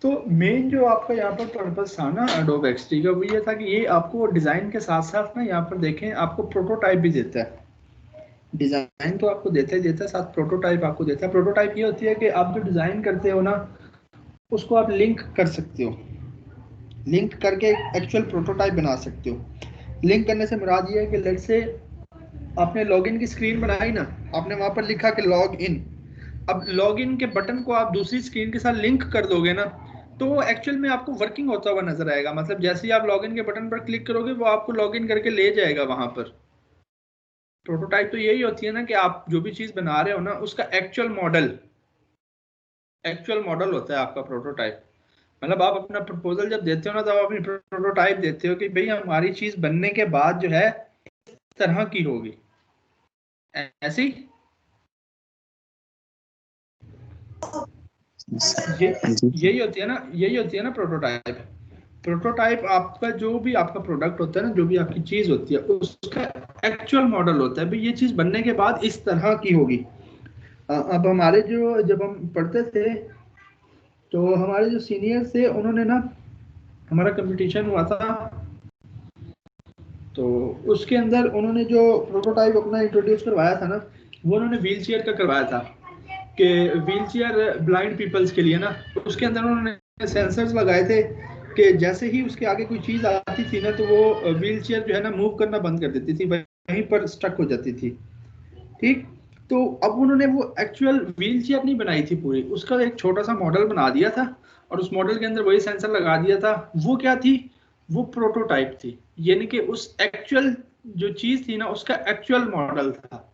तो मेन जो आपका यहाँ पर पर्पस था ना एडोब XD का, वो ये था कि ये आपको डिज़ाइन के साथ साथ ना यहाँ पर देखें आपको प्रोटोटाइप भी देता है। डिज़ाइन तो आपको देता ही देता है, साथ प्रोटोटाइप आपको देता है। प्रोटोटाइप ये होती है कि आप जो डिज़ाइन करते हो ना उसको आप लिंक कर सकते हो, लिंक करके एक्चुअल प्रोटोटाइप बना सकते हो। लिंक करने से मुराद ये है कि लेट्स से आपने लॉगिन की स्क्रीन बनाई ना, आपने वहाँ पर लिखा कि लॉग इन, अब लॉगिन के बटन को आप दूसरी स्क्रीन के साथ लिंक कर दोगे ना, तो वो एक्चुअल में आपको वर्किंग होता हुआ नजर आएगा। मतलब जैसे ही आप लॉगिन के बटन पर क्लिक करोगे वो आपको लॉगिन करके ले जाएगा वहां पर। प्रोटोटाइप तो यही होती है ना कि आप जो भी चीज बना रहे हो ना उसका एक्चुअल मॉडल होता है आपका प्रोटोटाइप। मतलब आप अपना प्रपोजल जब देते हो ना, तब आप अपनी प्रोटोटाइप देते हो कि भाई हमारी चीज बनने के बाद जो है इस तरह की होगी, ऐसी। यही होती है ना प्रोटोटाइप। प्रोटोटाइप आपका जो भी आपका प्रोडक्ट होता है ना, जो भी आपकी चीज होती है उसका एक्चुअल मॉडल होता है, भाई ये चीज बनने के बाद इस तरह की होगी। अब हमारे जो जब हम पढ़ते थे तो हमारे जो सीनियर थे उन्होंने ना, हमारा कंपटीशन हुआ था तो उसके अंदर उन्होंने जो प्रोटोटाइप अपना इंट्रोड्यूस करवाया था ना, वो उन्होंने व्हील चेयर का करवाया था कि व्हील चेयर ब्लाइंड पीपल्स के लिए ना। उसके अंदर उन्होंने सेंसर्स लगाए थे कि जैसे ही उसके आगे कोई चीज़ आती थी ना, तो वो व्हील चेयर जो है ना मूव करना बंद कर देती थी, वहीं पर स्टक हो जाती थी। ठीक, तो अब उन्होंने वो एक्चुअल व्हील चेयर नहीं बनाई थी पूरी, उसका एक छोटा सा मॉडल बना दिया था और उस मॉडल के अंदर वही सेंसर लगा दिया था। वो क्या थी, वो प्रोटोटाइप थी, यानी कि उस एक्चुअल जो चीज थी ना उसका एक्चुअल मॉडल था।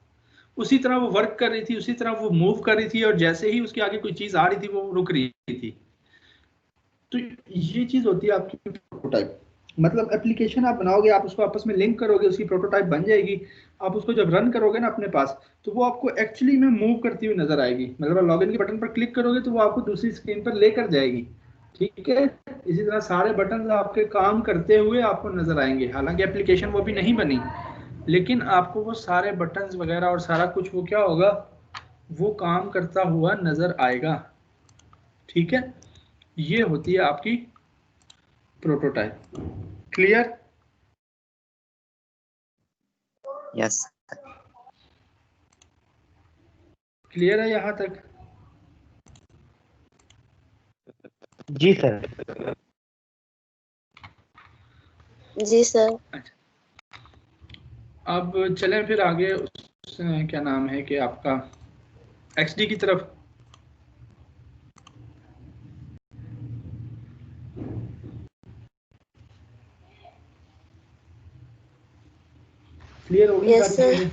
उसी तरह वो वर्क कर रही थी, उसी तरह वो मूव कर रही थी, और जैसे ही उसके आगे कोई चीज आ रही थी वो रुक रही थी। तो ये चीज होती है आपकी प्रोटोटाइप। मतलब एप्लीकेशन आप बनाओगे, आप उसको आपस में लिंक करोगे, उसकी प्रोटोटाइप बन जाएगी। आप उसको जब रन करोगे ना अपने पास, तो वो आपको एक्चुअली में मूव करती हुई नजर आएगी। मतलब लॉगिन के बटन पर क्लिक करोगे तो वो आपको दूसरी स्क्रीन पर लेकर जाएगी। ठीक है, इसी तरह सारे बटन आपके काम करते हुए आपको नजर आएंगे। हालांकि एप्लीकेशन वो भी नहीं बनी, लेकिन आपको वो सारे बटन वगैरह और सारा कुछ वो क्या होगा, वो काम करता हुआ नजर आएगा। ठीक है, ये होती है आपकी प्रोटोटाइप। क्लियर? यस क्लियर है यहाँ तक? जी सर। जी सर। अच्छा, अब चलें फिर आगे क्या नाम है कि आपका XD की तरफ। क्लियर होगी यस सारी सर।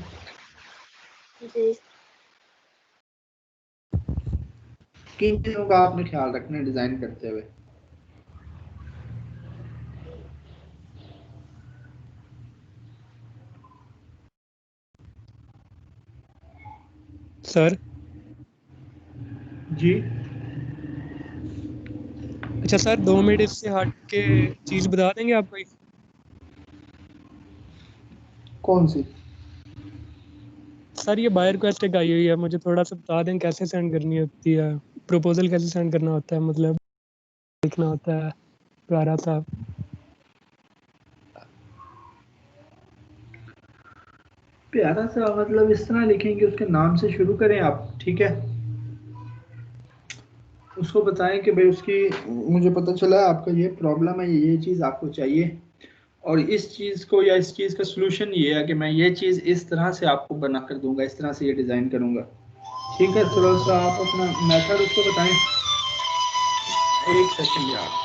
चीजें? जी। किन चीजों का आपने ख्याल रखना है डिजाइन करते हुए? सर जी, अच्छा सर 2 मिनट इससे हट के चीज बता देंगे आप कोई? कौन सी? सर ये बाय रिक्वेस्ट एक आई हुई है, मुझे थोड़ा सा बता दें कैसे सेंड करनी होती है, प्रपोजल कैसे सेंड करना होता है, मतलब लिखना होता है प्यारा सा। प्यारा सा मतलब इस तरह लिखेंगे, उसके नाम से शुरू करें आप। ठीक है, उसको बताएं कि भाई उसकी, मुझे पता चला है आपका ये प्रॉब्लम है, ये चीज़ आपको चाहिए, और इस चीज़ को या इस चीज़ का सलूशन ये है कि मैं ये चीज़ इस तरह से आपको बना कर दूंगा, इस तरह से ये डिज़ाइन करूंगा। ठीक है, थोड़ा सा आप अपना मेथड उसको बताएं। एक सेकंड यार।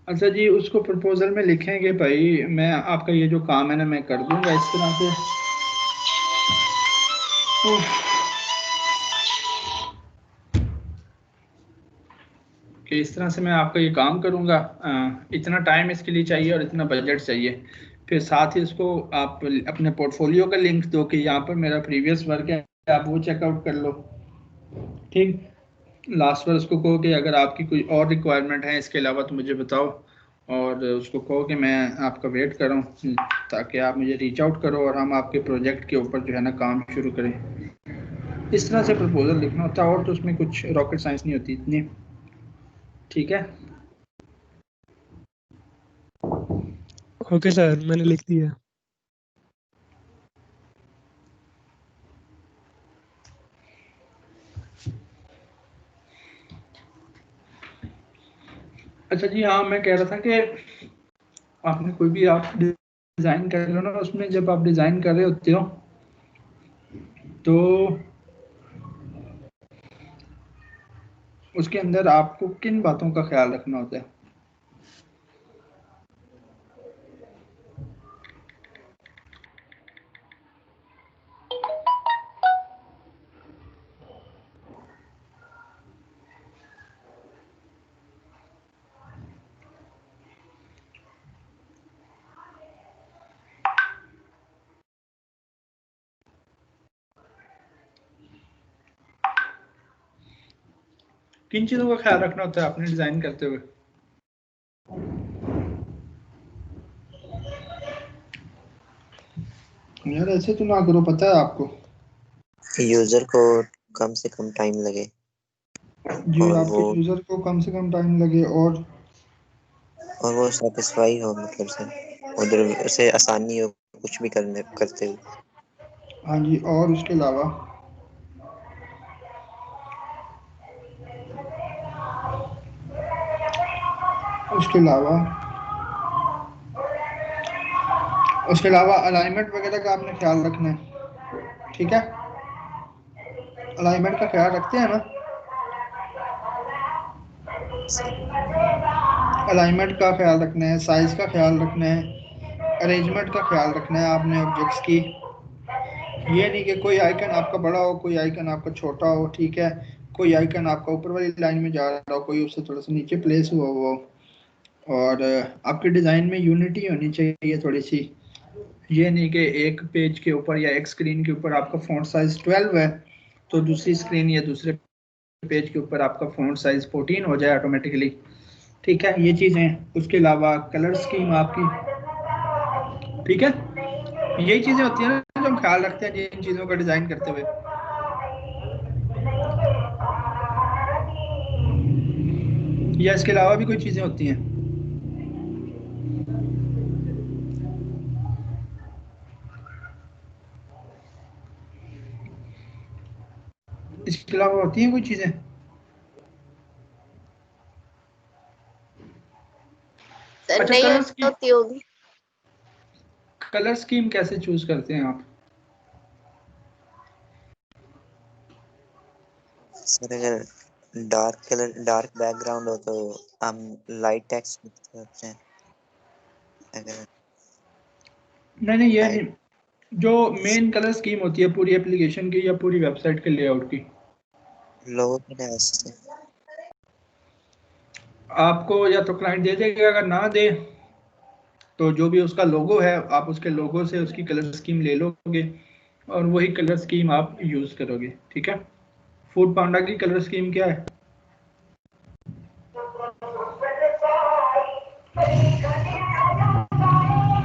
अच्छा जी, उसको प्रपोजल में लिखेंगे भाई मैं आपका ये जो काम है ना मैं कर दूंगा इस तरह से। कि इस तरह से मैं आपका ये काम करूंगा, इतना टाइम इसके लिए चाहिए और इतना बजट चाहिए। फिर साथ ही उसको आप अपने पोर्टफोलियो का लिंक दो कि यहाँ पर मेरा प्रीवियस वर्क है, आप वो चेकआउट कर लो। ठीक, लास्ट पर उसको कहो कि अगर आपकी कोई और रिक्वायरमेंट है इसके अलावा तो मुझे बताओ, और उसको कहो कि मैं आपका वेट कर रहा हूँ ताकि आप मुझे रीच आउट करो और हम आपके प्रोजेक्ट के ऊपर जो है ना काम शुरू करें। इस तरह से प्रपोजल लिखना होता है, और तो उसमें कुछ रॉकेट साइंस नहीं होती इतनी। ठीक है, ओके सर, मैंने लिख दिया। अच्छा जी, हाँ मैं कह रहा था कि आपने कोई भी आप डिज़ाइन कर रहे हो ना, उसमें जब आप डिज़ाइन कर रहे होते हो तो उसके अंदर आपको किन बातों का ख्याल रखना होता है? किन चीज़ों का ख्याल रखना होता है आपने डिज़ाइन करते हुए? यार ऐसे तो ना करो, पता है आपको। यूजर को कम से कम टाइम लगे जी, और आपके यूज़र को कम से कम टाइम लगे और वो सेटिस्फाई हो, मतलब से उधर उसे आसानी हो कुछ भी करते हुए। हाँ जी, और उसके अलावा उसके अलावा उसके अलावा अलाइनमेंट वगैरह का आपने ख्याल रखना है। ठीक है, अलाइनमेंट का ख्याल रखते हैं ना? अलाइनमेंट का ख्याल रखना है, साइज का ख्याल रखना है, अरेंजमेंट का ख्याल रखना है आपने ऑब्जेक्ट्स की। ये नहीं कि कोई आइकन आपका बड़ा हो, कोई आइकन आपका छोटा हो। ठीक है, कोई आइकन आपका ऊपर वाली लाइन में जा रहा हो, कोई उससे थोड़ा सा नीचे प्लेस हुआ हो। और आपके डिज़ाइन में यूनिटी होनी चाहिए थोड़ी सी। ये नहीं कि एक पेज के ऊपर या एक स्क्रीन के ऊपर आपका फ़ॉन्ट साइज 12 है तो दूसरी स्क्रीन या दूसरे पेज के ऊपर आपका फ़ॉन्ट साइज 14 हो जाए ऑटोमेटिकली। ठीक है, ये चीज़ें। उसके अलावा कलर स्कीम आपकी, ठीक है, यही चीज़ें होती हैं ना जो हम ख्याल रखते हैं जिन चीज़ों का डिज़ाइन करते हुए। या इसके अलावा भी कोई चीज़ें होती हैं? इसके अलावा होती हैं कोई चीज़ें? सर अच्छा, नहीं कलर स्कीम, होती होगी। कलर स्कीम कैसे चूज करते हैं आप? सर अगर डार्क बैकग्राउंड हो तो हम लाइट टेक्स्ट करते हैं। अगर नहीं नहीं, ये लाइट नहीं, जो मेन कलर स्कीम होती है पूरी एप्लीकेशन की या पूरी वेबसाइट के लेआउट की, लोगों के लिहाज से आपको या तो क्लाइंट दे देगा, अगर ना दे तो जो भी उसका लोगो है आप उसके लोगो से उसकी कलर स्कीम ले लोगे और वही कलर स्कीम आप यूज करोगे। ठीक है, फूड पांडा की कलर स्कीम क्या है?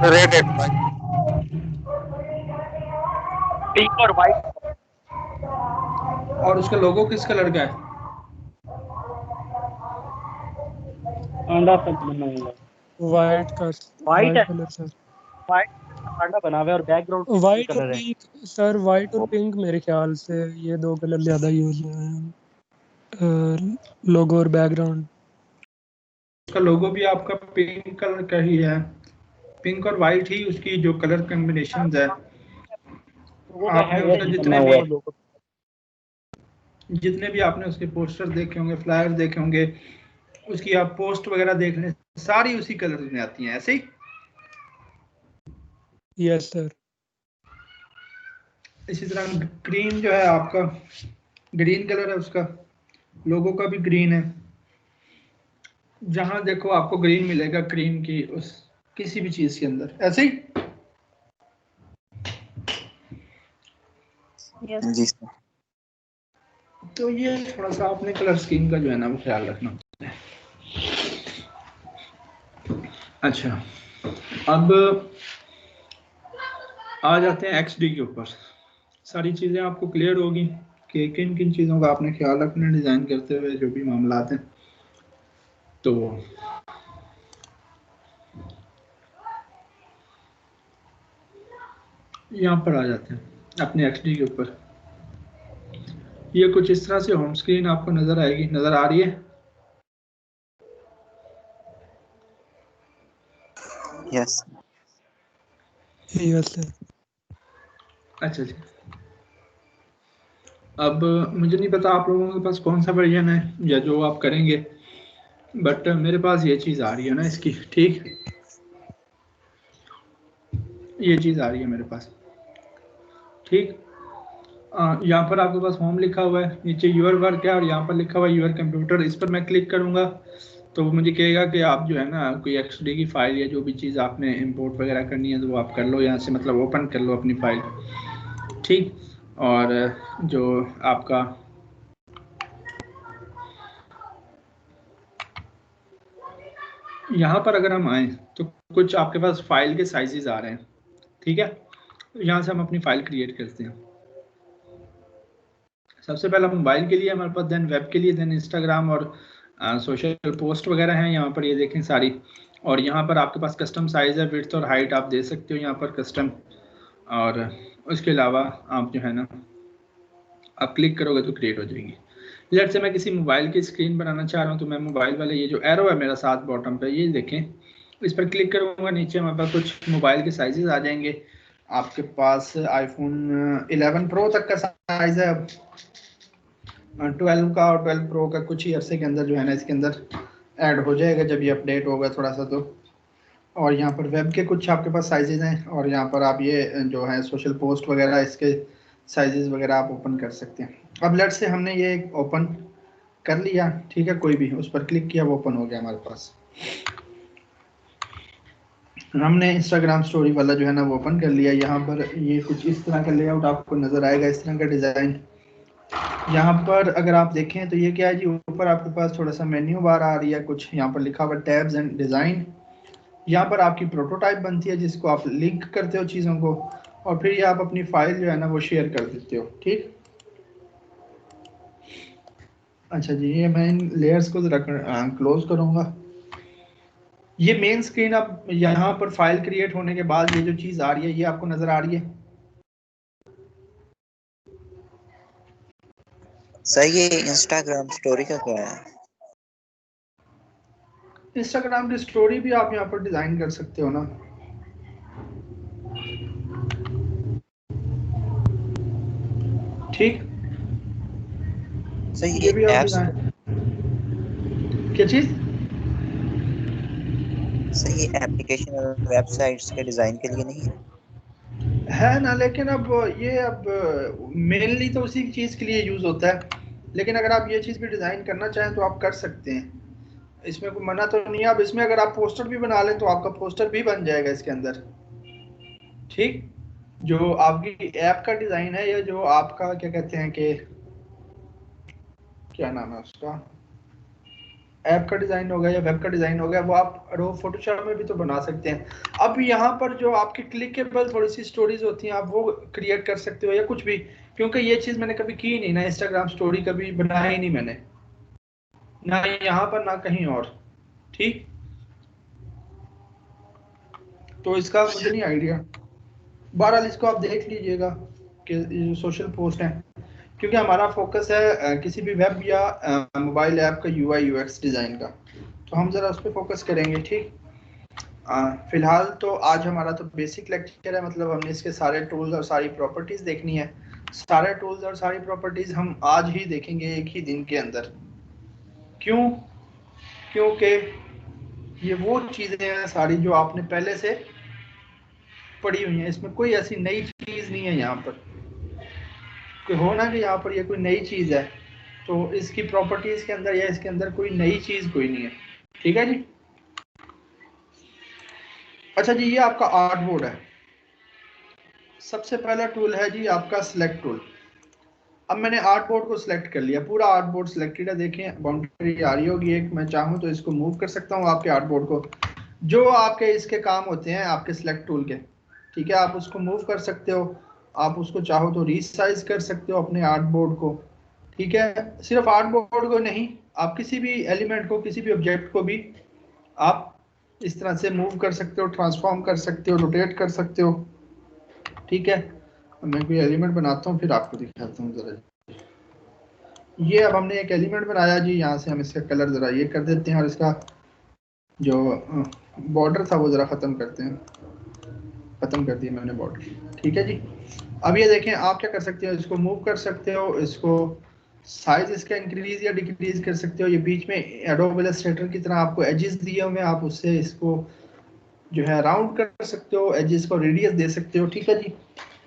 रेड एंड व्हाइट, पिंक और व्हाइट। और उसका लोगो किस कलर का है? पांडा सब बना हुआ है। वाइट का, व्हाइट है, वाइट कलर सर। व्हाइट पांडा बना हुआ है और बैकग्राउंड पिंक वाइट और कलर है। पिंक सर, वाइट और पिंक मेरे ख्याल से ये दो कलर ज्यादा यूज हुए हैं लोगो और बैकग्राउंड। उसका लोगो भी आपका पिंक कलर का ही है, पिंक और वाइट ही उसकी जो कलर कॉम्बिनेशन है। लोगों का आपने हेड उसका नहीं बना जितने हुआ भी है लोगो। आपने उसके पोस्टर देखे होंगे, फ्लायर देखे होंगे, उसकी आप पोस्ट वगैरह देख लें, सारी उसी कलर में आती हैं, ऐसे ही। Yes sir. इसी तरह ग्रीन जो है आपका, ग्रीन कलर है उसका, लोगो का भी ग्रीन है। जहां देखो आपको ग्रीन मिलेगा, क्रीम की उस किसी भी चीज के अंदर, ऐसे ही। जी सर। तो ये थोड़ा सा अपने कलर स्कीम का जो है ना वो ख्याल रखना होता है। अच्छा, अब आ जाते हैं XD के ऊपर। सारी चीजें आपको क्लियर होगी कि किन किन चीजों का आपने ख्याल रखना डिजाइन करते हुए, जो भी मामला हैं। तो यहाँ पर आ जाते हैं अपने XD के ऊपर। ये कुछ इस तरह से होम स्क्रीन आपको नजर आएगी, नजर आ रही है? Yes yes sir. अच्छा जी। अब मुझे नहीं पता आप लोगों के पास कौन सा वर्जन है या जो आप करेंगे, बट मेरे पास ये चीज़ आ रही है ना इसकी, ठीक, ये चीज़ आ रही है मेरे पास, ठीक। यहाँ पर आपके पास होम लिखा हुआ है, नीचे यूर वर्क है और यहाँ पर लिखा हुआ है यूर कंप्यूटर। इस पर मैं क्लिक करूँगा तो वो मुझे कहेगा कि आप जो है ना कोई XD की फाइल या जो भी चीज़ आपने इंपोर्ट वगैरह करनी है तो वो आप कर लो यहाँ से, मतलब ओपन कर लो अपनी फाइल, ठीक। और जो आपका यहाँ पर अगर हम आए तो कुछ आपके पास फाइल के साइजेस आ रहे हैं, ठीक है। तो यहाँ से हम अपनी फाइल क्रिएट करते हैं। सबसे पहला मोबाइल के लिए हमारे पास, देन वेब के लिए, देन इंस्टाग्राम और सोशल पोस्ट वगैरह हैं यहाँ पर, ये देखें सारी। और यहाँ पर आपके पास कस्टम साइज है, विड्थ और हाइट आप दे सकते हो यहाँ पर कस्टम। और उसके अलावा आप जो है ना, आप क्लिक करोगे तो क्रिएट हो जाएगी। लेट से मैं किसी मोबाइल की स्क्रीन बनाना चाह रहा हूँ, तो मैं मोबाइल वाले ये जो एरो है मेरा साथ बॉटम पे, ये देखें, इस पर क्लिक करूँगा, नीचे हमारे पास कुछ मोबाइल के साइजेस आ जाएंगे। आपके पास आईफोन 11 प्रो तक का साइज है, 12 का और 12 प्रो का कुछ ही अरसे के अंदर जो है ना इसके अंदर ऐड हो जाएगा जब ये अपडेट होगा थोड़ा सा तो। और यहाँ पर वेब के कुछ आपके पास साइजेस हैं, और यहाँ पर आप ये जो है सोशल पोस्ट वगैरह इसके साइजेस वगैरह आप ओपन कर सकते हैं। अब लेट से हमने ये ओपन कर लिया, ठीक है, कोई भी उस पर क्लिक किया, वो ओपन हो गया हमारे पास। हमने इंस्टाग्राम स्टोरी वाला जो है ना वो ओपन कर लिया। यहाँ पर ये कुछ इस तरह का लेआउट आपको नजर आएगा, इस तरह का डिजाइन। यहाँ पर अगर आप देखें तो ये क्या है जी, ऊपर आपके पास थोड़ा सा मेन्यू बार आ रही है, कुछ यहाँ पर लिखा हुआ टैब्स एंड डिजाइन। यहाँ पर आपकी प्रोटोटाइप बनती है जिसको आप लिंक करते हो चीज़ों को, और फिर ये आप अपनी फाइल जो है ना वो शेयर कर देते हो, ठीक। अच्छा जी, ये मैं इन लेयर्स को जरा क्लोज करूँगा। ये मेन स्क्रीन, अब यहाँ पर फाइल क्रिएट होने के बाद ये जो चीज़ आ रही है ये आपको नज़र आ रही है? सर, ये इंस्टाग्राम स्टोरी का क्या है? इंस्टाग्राम की स्टोरी भी आप यहाँ पर डिज़ाइन कर सकते हो ना। ठीक, सर, ये ये भी आप एप्स, डिज़ाइन, क्या चीज़? सर ये एप्लीकेशन और वेबसाइट्स के डिजाइन के लिए नहीं है ना, लेकिन अब ये अब मेनली तो उसी चीज़ के लिए यूज़ होता है, लेकिन अगर आप ये चीज़ भी डिज़ाइन करना चाहें तो आप कर सकते हैं, इसमें कोई मना तो नहीं है। अब इसमें अगर आप पोस्टर भी बना लें तो आपका पोस्टर भी बन जाएगा इसके अंदर, ठीक। जो आपकी ऐप का डिज़ाइन है या जो आपका क्या कहते हैं कि क्या नाम है उसका, ऐप का डिज़ाइन हो गया या वेब का डिज़ाइन हो गया, वो आप एडोब फोटोशॉप में भी तो बना सकते हैं। अब यहाँ पर जो आपकी क्लिकेबल थोड़ी सी स्टोरीज होती हैं आप वो क्रिएट कर सकते हो या कुछ भी, क्योंकि ये चीज़ मैंने कभी की नहीं ना, इंस्टाग्राम स्टोरी कभी बनाया ही नहीं मैंने, ना यहाँ पर ना कहीं और, ठीक। तो इसका मुझे नहीं आइडिया, बहरहाल इसको आप देख लीजिएगा कि ये जो सोशल पोस्ट है, क्योंकि हमारा फोकस है किसी भी वेब या मोबाइल ऐप का UI UX डिज़ाइन का, तो हम ज़रा उस पर फोकस करेंगे, ठीक। फिलहाल तो आज हमारा तो बेसिक लेक्चर है, मतलब हमने इसके सारे टूल्स और सारी प्रॉपर्टीज़ देखनी है। सारे टूल्स और सारी प्रॉपर्टीज़ हम आज ही देखेंगे एक ही दिन के अंदर। क्यों? क्योंकि ये वो चीजें हैं सारी जो आपने पहले से पढ़ी हुई हैं, इसमें कोई ऐसी नई चीज नहीं है यहाँ पर कि हो ना कि यहाँ पर ये कोई नई चीज है, तो इसकी प्रॉपर्टीज के अंदर या इसके अंदर कोई नई चीज कोई नहीं है। ठीक है जी। अच्छा जी, ये आपका आर्ट बोर्ड है। सबसे पहला टूल है जी आपका सिलेक्ट टूल। अब मैंने आर्ट बोर्ड को सिलेक्ट कर लिया, पूरा आर्ट बोर्ड सिलेक्टेड है। देखें बाउंड्री आ रही होगी एक, मैं चाहूँ तो इसको मूव कर सकता हूँ आपके आर्ट बोर्ड को, जो आपके इसके काम होते हैं आपके सिलेक्ट टूल के। ठीक है, आप उसको मूव कर सकते हो, आप उसको चाहो तो रीसाइज कर सकते हो अपने आर्ट बोर्ड को। ठीक है, सिर्फ आर्ट बोर्ड को नहीं, आप किसी भी एलिमेंट को, किसी भी ऑब्जेक्ट को भी आप इस तरह से मूव कर सकते हो, ट्रांसफॉर्म कर सकते हो, रोटेट कर सकते हो। ठीक है, मैं कोई एलिमेंट बनाता हूँ फिर आपको दिखाता हूँ जरा। ये अब हमने एक एलिमेंट बनाया जी, यहाँ से हम इसका कलर जरा ये कर देते हैं और इसका जो बॉर्डर था वो जरा खत्म करते हैं। खत्म कर दिया मैंने बॉर्डर। ठीक है जी। अब ये देखें, आप क्या कर सकते हो, इसको मूव कर सकते हो, इसको साइज इसका इंक्रीज या डिक्रीज कर सकते हो। ये बीच में एडोब इलस्ट्रेटर की तरह आपको एजेस दिए हुए हैं, आप उससे इसको जो है राउंड कर सकते हो, एजेस को रेडियस दे सकते हो। ठीक है जी।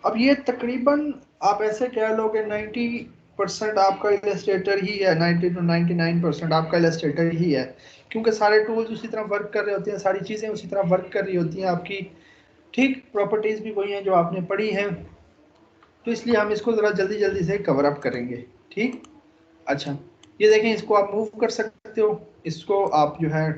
अब ये तकरीबन आप ऐसे कह लो कि 90% आपका इलस्ट्रेटर ही है, 90 to 99% आपका इलस्ट्रेटर ही है, क्योंकि सारे टूल्स उसी तरह वर्क कर रहे होते हैं, सारी चीज़ें उसी तरह वर्क कर रही होती हैं आपकी। ठीक, प्रॉपर्टीज़ भी वही हैं जो आपने पढ़ी हैं, तो इसलिए हम इसको ज़रा जल्दी जल्दी से कवर अप करेंगे। ठीक, अच्छा ये देखें, इसको आप मूव कर सकते हो, इसको आप जो है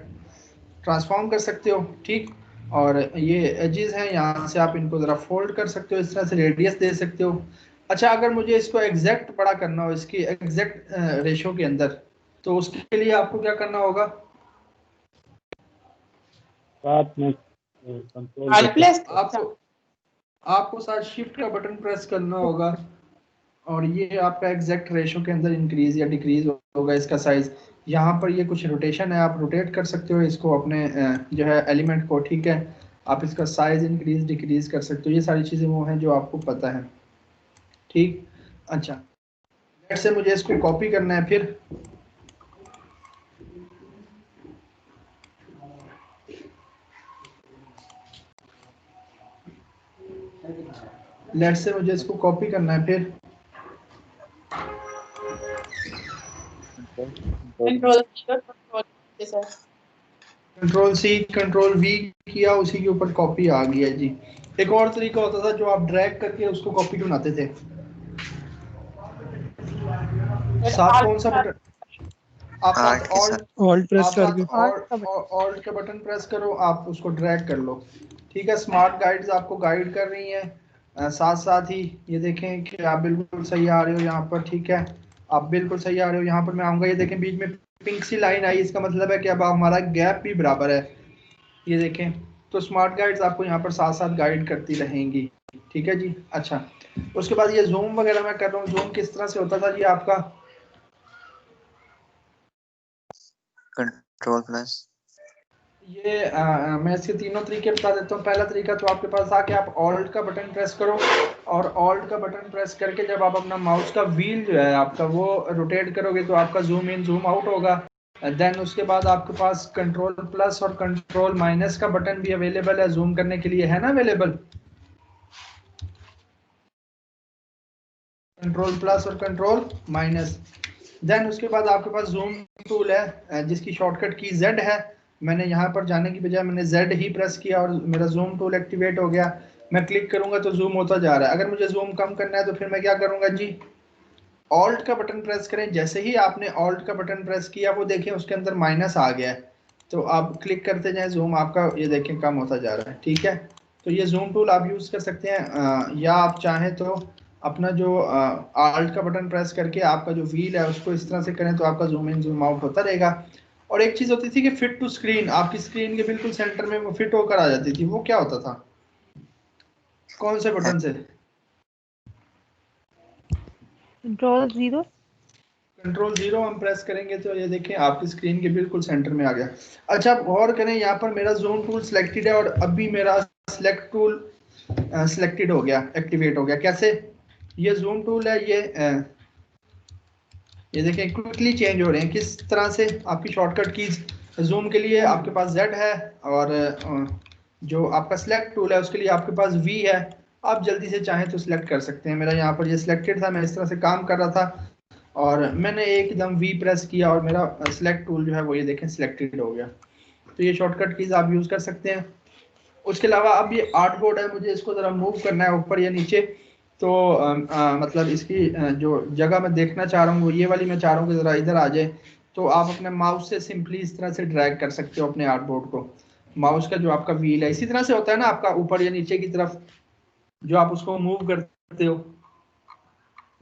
ट्रांसफॉर्म कर सकते हो। ठीक, और ये एजेस हैं, यहाँ से आप इनको ज़रा फोल्ड कर सकते हो, इस तरह से रेडियस दे सकते हो। अच्छा, अगर मुझे इसको एग्जैक्ट बड़ा करना हो इसकी एग्जैक्ट रेशो के अंदर, तो उसके लिए आपको क्या करना होगा? साथ में कंट्रोल आपको साथ शिफ्ट का बटन प्रेस करना होगा और ये आपका एग्जैक्ट रेशो के अंदर इंक्रीज या डिक्रीज होगा इसका साइज। यहाँ पर ये कुछ रोटेशन है, आप रोटेट कर सकते हो इसको अपने जो है एलिमेंट को। ठीक है, आप इसका साइज इंक्रीज डिक्रीज कर सकते हो। ये सारी चीज़ें वो हैं जो आपको पता है। ठीक, अच्छा लेट से मुझे इसको कॉपी करना है, फिर लेट से मुझे इसको कॉपी करना है, फिर कंट्रोल सी कंट्रोल वी किया, उसी के ऊपर कॉपी आ गया जी। एक और तरीका होता था जो आप ड्रैग करके उसको कॉपी बनाते थे। साथ कौन सा बटन? आप साथ ऑल्ट प्रेस करके ऑल्ट का बटन प्रेस करो, आप उसको ड्रैग कर लो। ठीक है, स्मार्ट गाइड्स आपको गाइड कर रही हैं। साथ साथ ही ये देखें कि आप बिल्कुल सही आ रहे हो यहाँ पर। ठीक है, आप बिल्कुल सही आ रहे हो। यहाँ पर मैं आऊँगा, ये देखें बीच में पिंक सी लाइन आई, इसका मतलब है कि अब हमारा गैप भी बराबर है। ये देखें, तो स्मार्ट गाइड्स आपको यहाँ पर साथ साथ गाइड करती रहेंगी। ठीक है जी। अच्छा, उसके बाद ये जूम वगैरह मैं कर रहा हूँ, जूम किस तरह से होता था जी आपका? Control plus. ये मैं इसके तीनों तरीके बता देता हूँ। पहला तरीका तो आपके पास था कि आप ऑल्ट का बटन प्रेस करो, और ऑल्ट का बटन प्रेस करके जब आप अपना माउस का व्हील जो है आपका वो रोटेट करोगे तो आपका जूम इन जूम आउट होगा। देन उसके बाद आपके पास कंट्रोल प्लस और कंट्रोल माइनस का बटन भी अवेलेबल है जूम करने के लिए, है ना अवेलेबल? कंट्रोल प्लस और कंट्रोल माइनस। देन उसके बाद आपके पास जूम टूल है जिसकी शॉर्टकट की Z है। मैंने यहाँ पर जाने की बजाय मैंने Z ही प्रेस किया और मेरा जूम टूल एक्टिवेट हो गया। मैं क्लिक करूंगा तो जूम होता जा रहा है। अगर मुझे जूम कम करना है तो फिर मैं क्या करूंगा जी? ऑल्ट का बटन प्रेस करें। जैसे ही आपने ऑल्ट का बटन प्रेस किया वो देखें उसके अंदर माइनस आ गया है, तो आप क्लिक करते जाएं, जूम आपका ये देखें कम होता जा रहा है। ठीक है, तो ये जूम टूल आप यूज़ कर सकते हैं, या आप चाहें तो अपना जो आल्ट का बटन प्रेस करके आपका जो व्हील है उसको इस तरह से करें तो आपका जूम इन जूम आउट होता रहेगा। और एक चीज़ होती थी कि फिट टू स्क्रीन, आपकी स्क्रीन के बिल्कुल सेंटर में वो फिट होकर आ जाती थी। वो क्या होता था? कौन से बटन से? कंट्रोल जीरो हम प्रेस करेंगे तो ये देखें आपकी स्क्रीन के बिल्कुल सेंटर में आ गया। अच्छा, गौर करें, यहाँ पर मेरा जूम टूल सिलेक्टेड है और अभी मेरा सिलेक्ट टूल सिलेक्टेड हो गया, एक्टिवेट हो गया। कैसे? ये जूम टूल है, ये देखें क्विकली चेंज हो रहे हैं। किस तरह से? आपकी शॉर्टकट कीज जूम के लिए आपके पास Z है और जो आपका सिलेक्ट टूल है उसके लिए आपके पास V है। आप जल्दी से चाहें तो सिलेक्ट कर सकते हैं। मेरा यहाँ पर ये सिलेक्टेड था, मैं इस तरह से काम कर रहा था और मैंने एकदम V प्रेस किया और मेरा सिलेक्ट टूल जो है वो ये देखें सिलेक्टेड हो गया। तो ये शॉर्टकट कीज आप यूज़ कर सकते हैं। उसके अलावा अब ये आर्ट बोर्ड है, मुझे इसको ज़रा मूव करना है ऊपर या नीचे। तो मतलब इसकी जो जगह मैं देखना चाह रहा हूँ वो ये वाली मैं चाह रहा हूँ कि ज़रा इधर आ जाए। तो आप अपने माउस से सिंपली इस तरह से ड्रैग कर सकते हो अपने आर्ट बोर्ड को। माउस का जो आपका व्हील है इसी तरह से होता है ना आपका, ऊपर या नीचे की तरफ जो आप उसको मूव करते हो।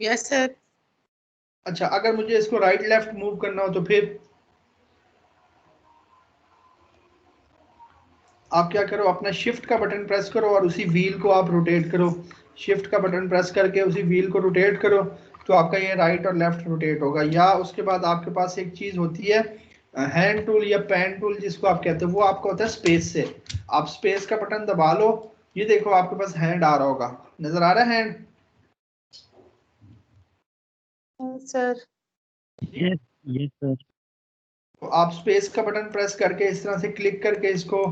Yes sir. अच्छा, अगर मुझे इसको राइट लेफ्ट मूव करना हो तो फिर आप क्या करो, अपना शिफ्ट का बटन प्रेस करो और उसी व्हील को आप रोटेट करो। शिफ्ट का बटन प्रेस करके उसी व्हील को रोटेट करो तो आपका ये राइट और लेफ्ट रोटेट होगा। या उसके बाद आपके पास एक चीज़ होती है हैंड टूल या पेन टूल जिसको आप कहते हो, वो आपका होता है स्पेस से। आप स्पेस का बटन दबा लो, ये देखो आपके पास हैंड आ रहा होगा, नजर आ रहा है हैंड? Sir yes sir. तो आप स्पेस का बटन प्रेस करके इस तरह से क्लिक करके इसको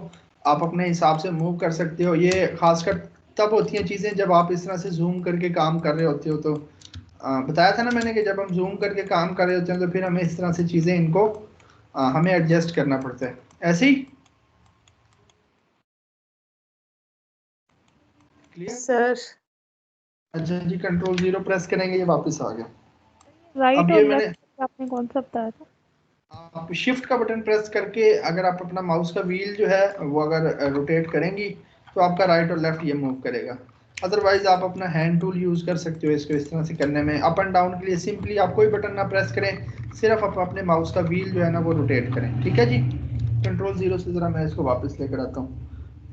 आप अपने हिसाब से मूव कर सकते हो। ये खासकर तब होती हैं चीज़ें जब आप इस तरह से जूम करके काम कर रहे होते हो। तो बताया था ना मैंने कि जब हम जूम करके काम कर रहे होते हैं तो फिर हमें इस तरह से चीज़ें इनको हमें एडजस्ट करना पड़ता है ऐसे ही। Clear sir. अच्छा जी, कंट्रोल 0 प्रेस करेंगे, ये वापस आ गया। राइट अब और ये मैंने लेफ्ट आपने कौन सा बताया था? आप शिफ्ट का बटन प्रेस करके अगर आप अपना माउस का व्हील जो है वो अगर रोटेट करेंगी तो आपका राइट और लेफ्ट ये मूव करेगा। अदरवाइज आप अपना हैंड टूल यूज़ कर सकते हो इसको इस तरह से करने में। अप एंड डाउन के लिए सिंपली आप कोई बटन ना प्रेस करें, सिर्फ आप अपने माउस का व्हील जो है ना वो रोटेट करें। ठीक है जी, कंट्रोल 0 से ज़रा मैं इसको वापस लेकर आता हूँ।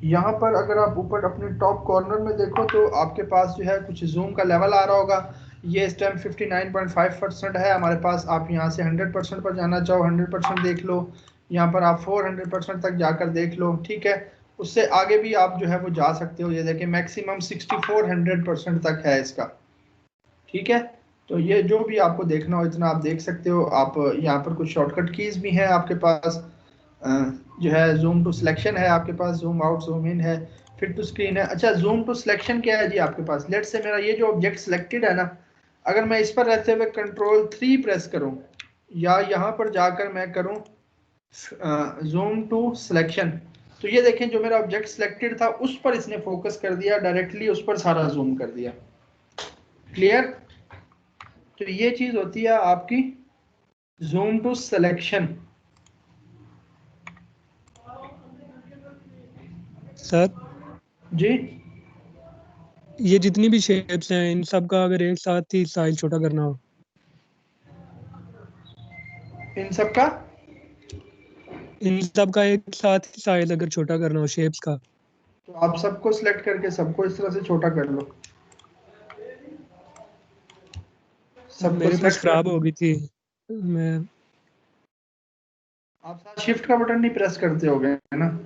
यहाँ पर अगर आप ऊपर अपने टॉप कॉर्नर में देखो तो आपके पास जो है कुछ जूम का लेवल आ रहा होगा। ये इस टाइम 59.5% है हमारे पास। आप यहाँ से 100% पर जाना चाहो 100% देख लो, यहाँ पर आप 400% तक जाकर देख लो। ठीक है, उससे आगे भी आप जो है वो जा सकते हो। ये देखिए मैक्सिमम 6400% तक है इसका। ठीक है, तो ये जो भी आपको देखना हो इतना आप देख सकते हो। आप यहाँ पर कुछ शॉर्टकट कीज भी हैं आपके पास, जो है जूम टू सिलेक्शन है आपके पास, जूम आउट जूम इन है, फिट टू स्क्रीन है। अच्छा, जूम टू सिलेक्शन क्या है जी आपके पास? लेट से मेरा ये जो ऑब्जेक्ट सिलेक्टेड है ना, अगर मैं इस पर रहते हुए कंट्रोल 3 प्रेस करूं या यहाँ पर जाकर मैं करूं जूम टू सिलेक्शन, तो ये देखें जो मेरा ऑब्जेक्ट सिलेक्टेड था उस पर इसने फोकस कर दिया, डायरेक्टली उस पर सारा जूम कर दिया। क्लियर? तो ये चीज होती है आपकी जूम टू सिलेक्शन। सर जी, ये जितनी भी शेप्स हैं इन सब का अगर एक साथ ही साइज छोटा करना हो, इन सब का एक साथ ही साइज अगर छोटा करना हो शेप्स का, तो आप सबको सिलेक्ट करके सबको इस तरह से छोटा कर लो। सबको मेरे पास सिलेक्ट खराब कर, हो गई थी। मैं आप साथ शिफ्ट का बटन नहीं प्रेस करते होगे है ना,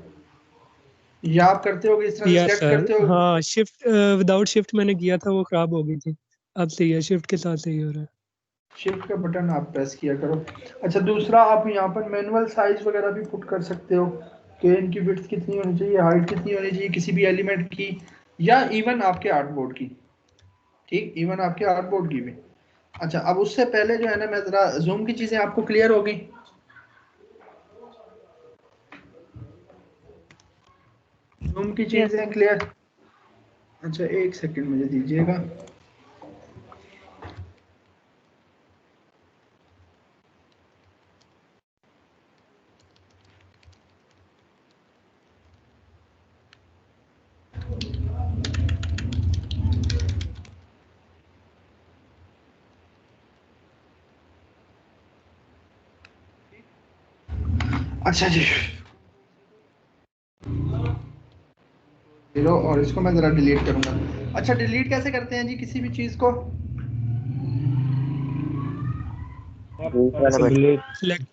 या आप करते होगे इस तरह से यस सिलेक्ट सर, करते हो? हाँ शिफ्ट विदाउट शिफ्ट मैंने किया था, वो खराब हो गई थी। अब सही है, शिफ्ट के साथ सही हो रहा है। शिफ्ट का बटन आप प्रेस किया करो। अच्छा, दूसरा आप यहाँ पर मैनुअल साइज वगैरह भी पुट कर सकते हो कि इनकी विड्थ कितनी होनी चाहिए, हाइट कितनी होनी चाहिए किसी भी एलिमेंट की, या इवन आपके आर्टबोर्ड की। ठीक, इवन आपके आर्टबोर्ड की भी। अच्छा, अब उससे पहले जो है ना मैं जरा जूम की चीजें आपको क्लियर होगी? जूम की चीजें क्लियर? अच्छा, एक सेकंड मुझे दीजिएगा। अच्छा जी, और इसको मैं जरा डिलीट करूंगा। अच्छा, डिलीट कैसे करते हैं जी किसी भी चीज को? वाला बटन। Select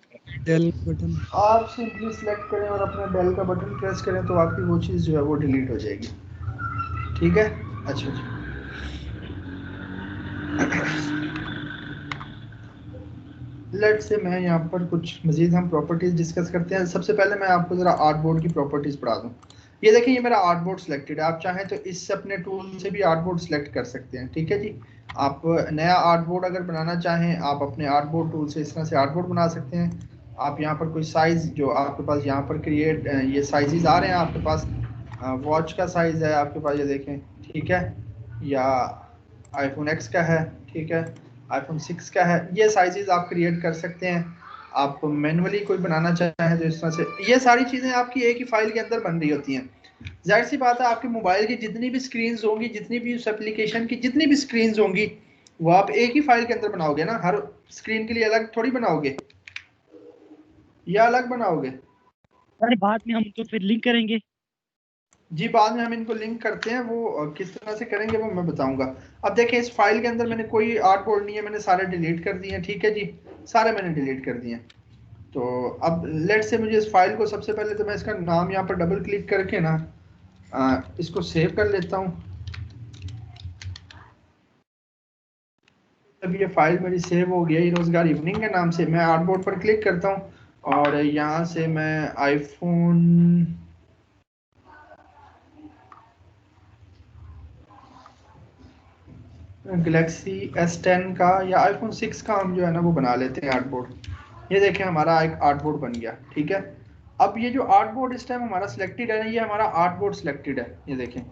del button. आप सिंपली सिलेक्ट करें और अपना डेल का बटन प्रेस करें तो आपकी वो चीज़ जो है वो डिलीट हो जाएगी। ठीक है, अच्छा जी। लेट से मैं यहाँ पर कुछ मजीद हम प्रॉपर्टीज डिस्कस करते हैं। सबसे पहले मैं आपको ज़रा आर्टबोर्ड की प्रॉपर्टीज पढ़ा दूँ। ये देखिए, ये मेरा आर्टबोर्ड सिलेक्टेड है। आप चाहें तो इस अपने टूल से भी आर्टबोर्ड सिलेक्ट कर सकते हैं। ठीक है जी, आप नया आर्टबोर्ड अगर बनाना चाहें, आप अपने आर्टबोर्ड टूल से इस तरह से आर्टबोर्ड बना सकते हैं। आप यहाँ पर कोई साइज़ जो आपके पास यहाँ पर क्रिएट, ये साइजेस आ रहे हैं आपके पास, वॉच का साइज़ है आपके पास, ये देखें, ठीक है, या आईफोन एक्स का है, ठीक है, आईफोन 6 का है, ये साइजेस आप क्रिएट कर सकते हैं। आप मैनुअली कोई बनाना चाहें तो इस तरह से, ये सारी चीज़ें आपकी एक ही फाइल के अंदर बन रही होती हैं। जाहिर सी बात है, आपके मोबाइल की जितनी भी स्क्रीन होंगी, जितनी भी उस एप्लीकेशन की जितनी भी स्क्रीन होंगी, वो आप एक ही फाइल के अंदर बनाओगे ना। हर स्क्रीन के लिए अलग थोड़ी बनाओगे, या अलग बनाओगे? सर बाद में हम तो फिर लिंक करेंगे। जी, बाद में हम इनको लिंक करते हैं, वो किस तरह से करेंगे वो मैं बताऊंगा। अब देखें, इस फाइल के अंदर मैंने कोई आर्टबोर्ड नहीं है, मैंने सारे डिलीट कर दिए हैं। ठीक है जी, सारे मैंने डिलीट कर दिए हैं। तो अब लेट से मुझे इस फाइल को, सबसे पहले तो मैं इसका नाम यहाँ पर डबल क्लिक करके ना इसको सेव कर लेता हूँ। अब ये फाइल मेरी सेव हो गई रोजगार इवनिंग के नाम से। मैं आर्टबोर्ड पर क्लिक करता हूँ और यहाँ से मैं आईफोन गैलेक्सी S10 का या आईफोन 6 का हम जो है ना वो बना लेते हैं आर्टबोर्ड। ये देखें, हमारा एक आर्टबोर्ड बन गया। ठीक है, अब ये जो आर्टबोर्ड इस टाइम हमारा सिलेक्टेड है ना, ये हमारा आर्टबोर्ड सिलेक्टेड है। ये देखें,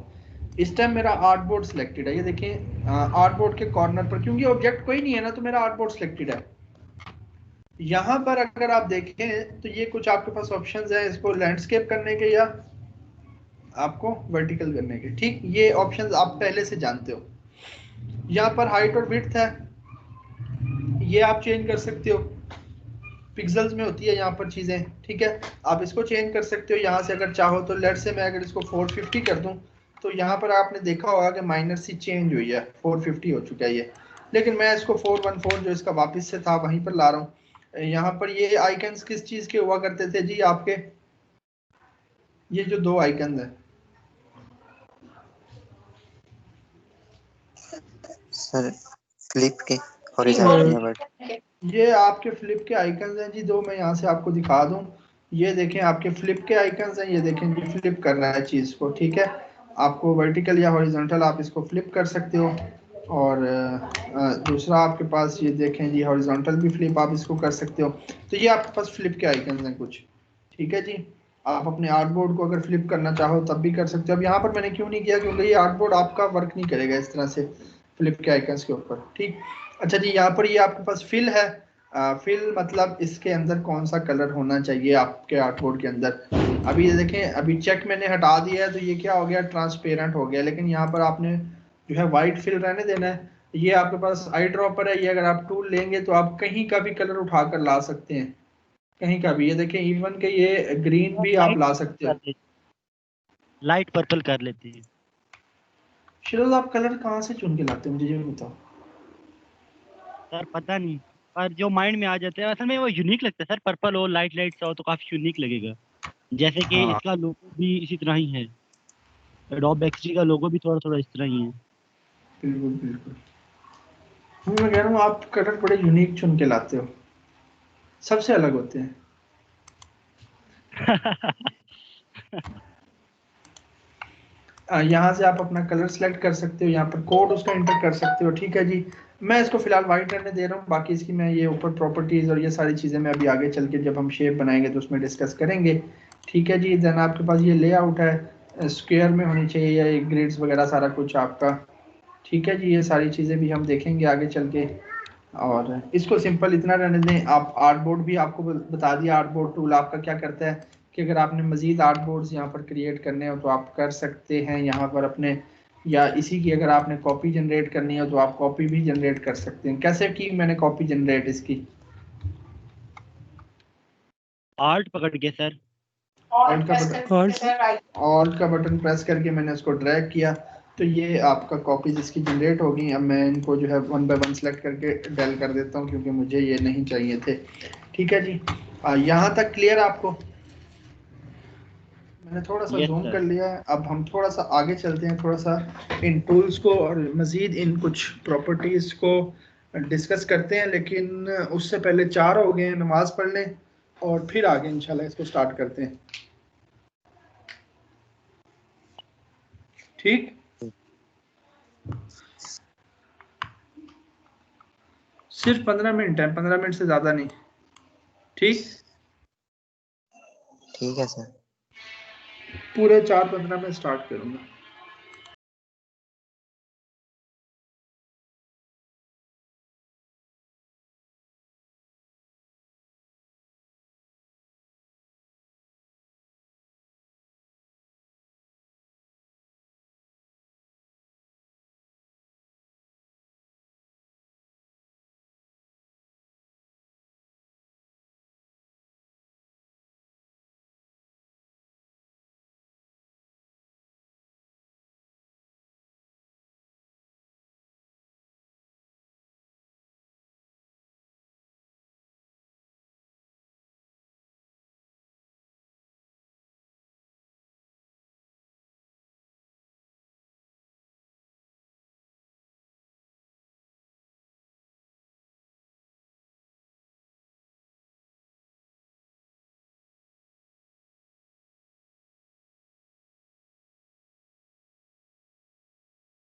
इस टाइम मेरा आर्टबोर्ड सिलेक्टेड है। ये देखें, आर्टबोर्ड के कॉर्नर पर, क्योंकि ऑब्जेक्ट कोई नहीं है ना, तो मेरा आर्टबोर्ड सिलेक्टेड है। यहाँ पर अगर आप देखें तो ये कुछ आपके पास ऑप्शंस हैं, इसको लैंडस्केप करने के या आपको वर्टिकल करने के। ठीक, ये ऑप्शंस आप पहले से जानते हो। यहाँ पर हाइट और विड्थ है, ये आप चेंज कर सकते हो, पिक्सेल्स में होती है यहाँ पर चीज़ें। ठीक है, आप इसको चेंज कर सकते हो यहाँ से अगर चाहो तो। लेट से मैं अगर इसको 450 कर दूँ तो यहाँ पर आपने देखा होगा कि माइनर सी चेंज हुई है, 450 हो चुका है ये। लेकिन मैं इसको 414 जो इसका वापस से था वहीं पर ला रहा हूँ। यहाँ पर ये आइकन्स किस चीज़ के हुआ करते थे जी आपके? ये जो दो आइकन है सर, फ्लिप के हॉरिजॉन्टल या वर्टिकल? ये आपके फ्लिप के आइकन्स हैं जी दो। मैं यहाँ से आपको दिखा दूँ, ये देखें आपके फ्लिप के आइकन्स हैं। ये देखें जी, फ्लिप कर रहा है चीज़ को। ठीक है, आपको वर्टिकल या हॉरिजॉन्टल आप इसको फ्लिप कर सकते हो। और दूसरा आपके पास ये देखें जी, हॉरिजॉन्टल भी फ्लिप आप इसको कर सकते हो। तो ये आपके पास फ्लिप के आइकन्स हैं कुछ। ठीक है जी, आप अपने आर्टबोर्ड को अगर फ्लिप करना चाहो तब भी कर सकते हो। अब यहाँ पर मैंने क्यों नहीं किया, क्योंकि ये आर्टबोर्ड आपका वर्क नहीं करेगा इस तरह से फ्लिप के आइकन्स के ऊपर। ठीक, अच्छा जी, यहाँ पर ये आपके पास फिल है। फिल मतलब इसके अंदर कौन सा कलर होना चाहिए आपके आर्टबोर्ड के अंदर। अभी ये देखें, अभी चेक मैंने हटा दिया है तो ये क्या हो गया, ट्रांसपेरेंट हो गया। लेकिन यहाँ पर आपने जो है वाइट फिल रहने देना है। ये आपके पास आई ड्रॉपर है, ये अगर आप टूल लेंगे तो आप कहीं का भी कलर उठा कर ला सकते हैं, कहीं का भी। ये देखें, इवन के ये ग्रीन भी आप ला सकते हो। लाइट पर्पल कर लेते हैं। शिरोज, आप कलर कहाँ से चुन के लाते हो, मुझे ये बताओ। सर पता नहीं, पर जो माइंड में आ जाते हैं असल में वो यूनिक लगता है सर। पर्पल हो, लाइट लाइट सा हो तो काफी यूनिक लगेगा। जैसे कि हाँ, इसका लोगो भी इसी तरह ही है। एडोब एक्सडी का लोगो भी थोड़ा थोड़ा इस तरह ही है। बिल्कुल बिल्कुल। मैं कह रहा हूँ आप कलर बड़े यूनिक चुन के लाते हो, सबसे अलग होते हैं। यहाँ से आप अपना कलर सेलेक्ट कर सकते हो, यहाँ पर कोड उसका एंटर कर सकते हो। ठीक है जी, मैं इसको फिलहाल वाइट रहने दे रहा हूँ। बाकी इसकी मैं ये ऊपर प्रॉपर्टीज और ये सारी चीज़ें मैं अभी आगे चल के जब हम शेप बनाएंगे तो उसमें डिस्कस करेंगे। ठीक है जी, देन आपके पास ये लेआउट है, स्क्वायर में होनी चाहिए या ग्रिड्स वगैरह सारा कुछ आपका। ठीक है जी, ये सारी चीज़ें भी हम देखेंगे आगे चल के। और इसको सिंपल इतना रहने दें। आप आर्टबोर्ड भी आपको बता दिया, आर्टबोर्ड टूल आपका क्या करता है कि अगर आपने मजीद आर्टबोर्ड्स यहाँ पर क्रिएट करने हो तो आप कर सकते हैं यहाँ पर अपने, या इसी की अगर आपने कॉपी जनरेट करनी हो तो आप कॉपी भी जनरेट कर सकते हैं। कैसे की मैंने कॉपी जनरेट इसकी? आर्ट पकड़ के सर, ऑल्ट का बटन प्रेस करके मैंने उसको ड्रैग किया तो ये आपका कॉपीज इसकी जनरेट हो गई। अब मैं इनको जो है वन बाय वन सेलेक्ट करके डेल कर देता हूँ क्योंकि मुझे ये नहीं चाहिए थे। ठीक है जी, यहाँ तक क्लियर आपको? मैंने थोड़ा सा जूम कर लिया है। अब हम थोड़ा सा आगे चलते हैं, थोड़ा सा इन टूल्स को और मज़ीद इन कुछ प्रॉपर्टीज़ को डिस्कस करते हैं, लेकिन उससे पहले 4 हो गए हैं, नमाज पढ़ लें और फिर आगे इंशाल्लाह इसको स्टार्ट करते हैं। ठीक, सिर्फ 15 मिनट है, 15 मिनट से ज्यादा नहीं। ठीक, ठीक है सर। पूरे 4-15 में स्टार्ट करूंगा।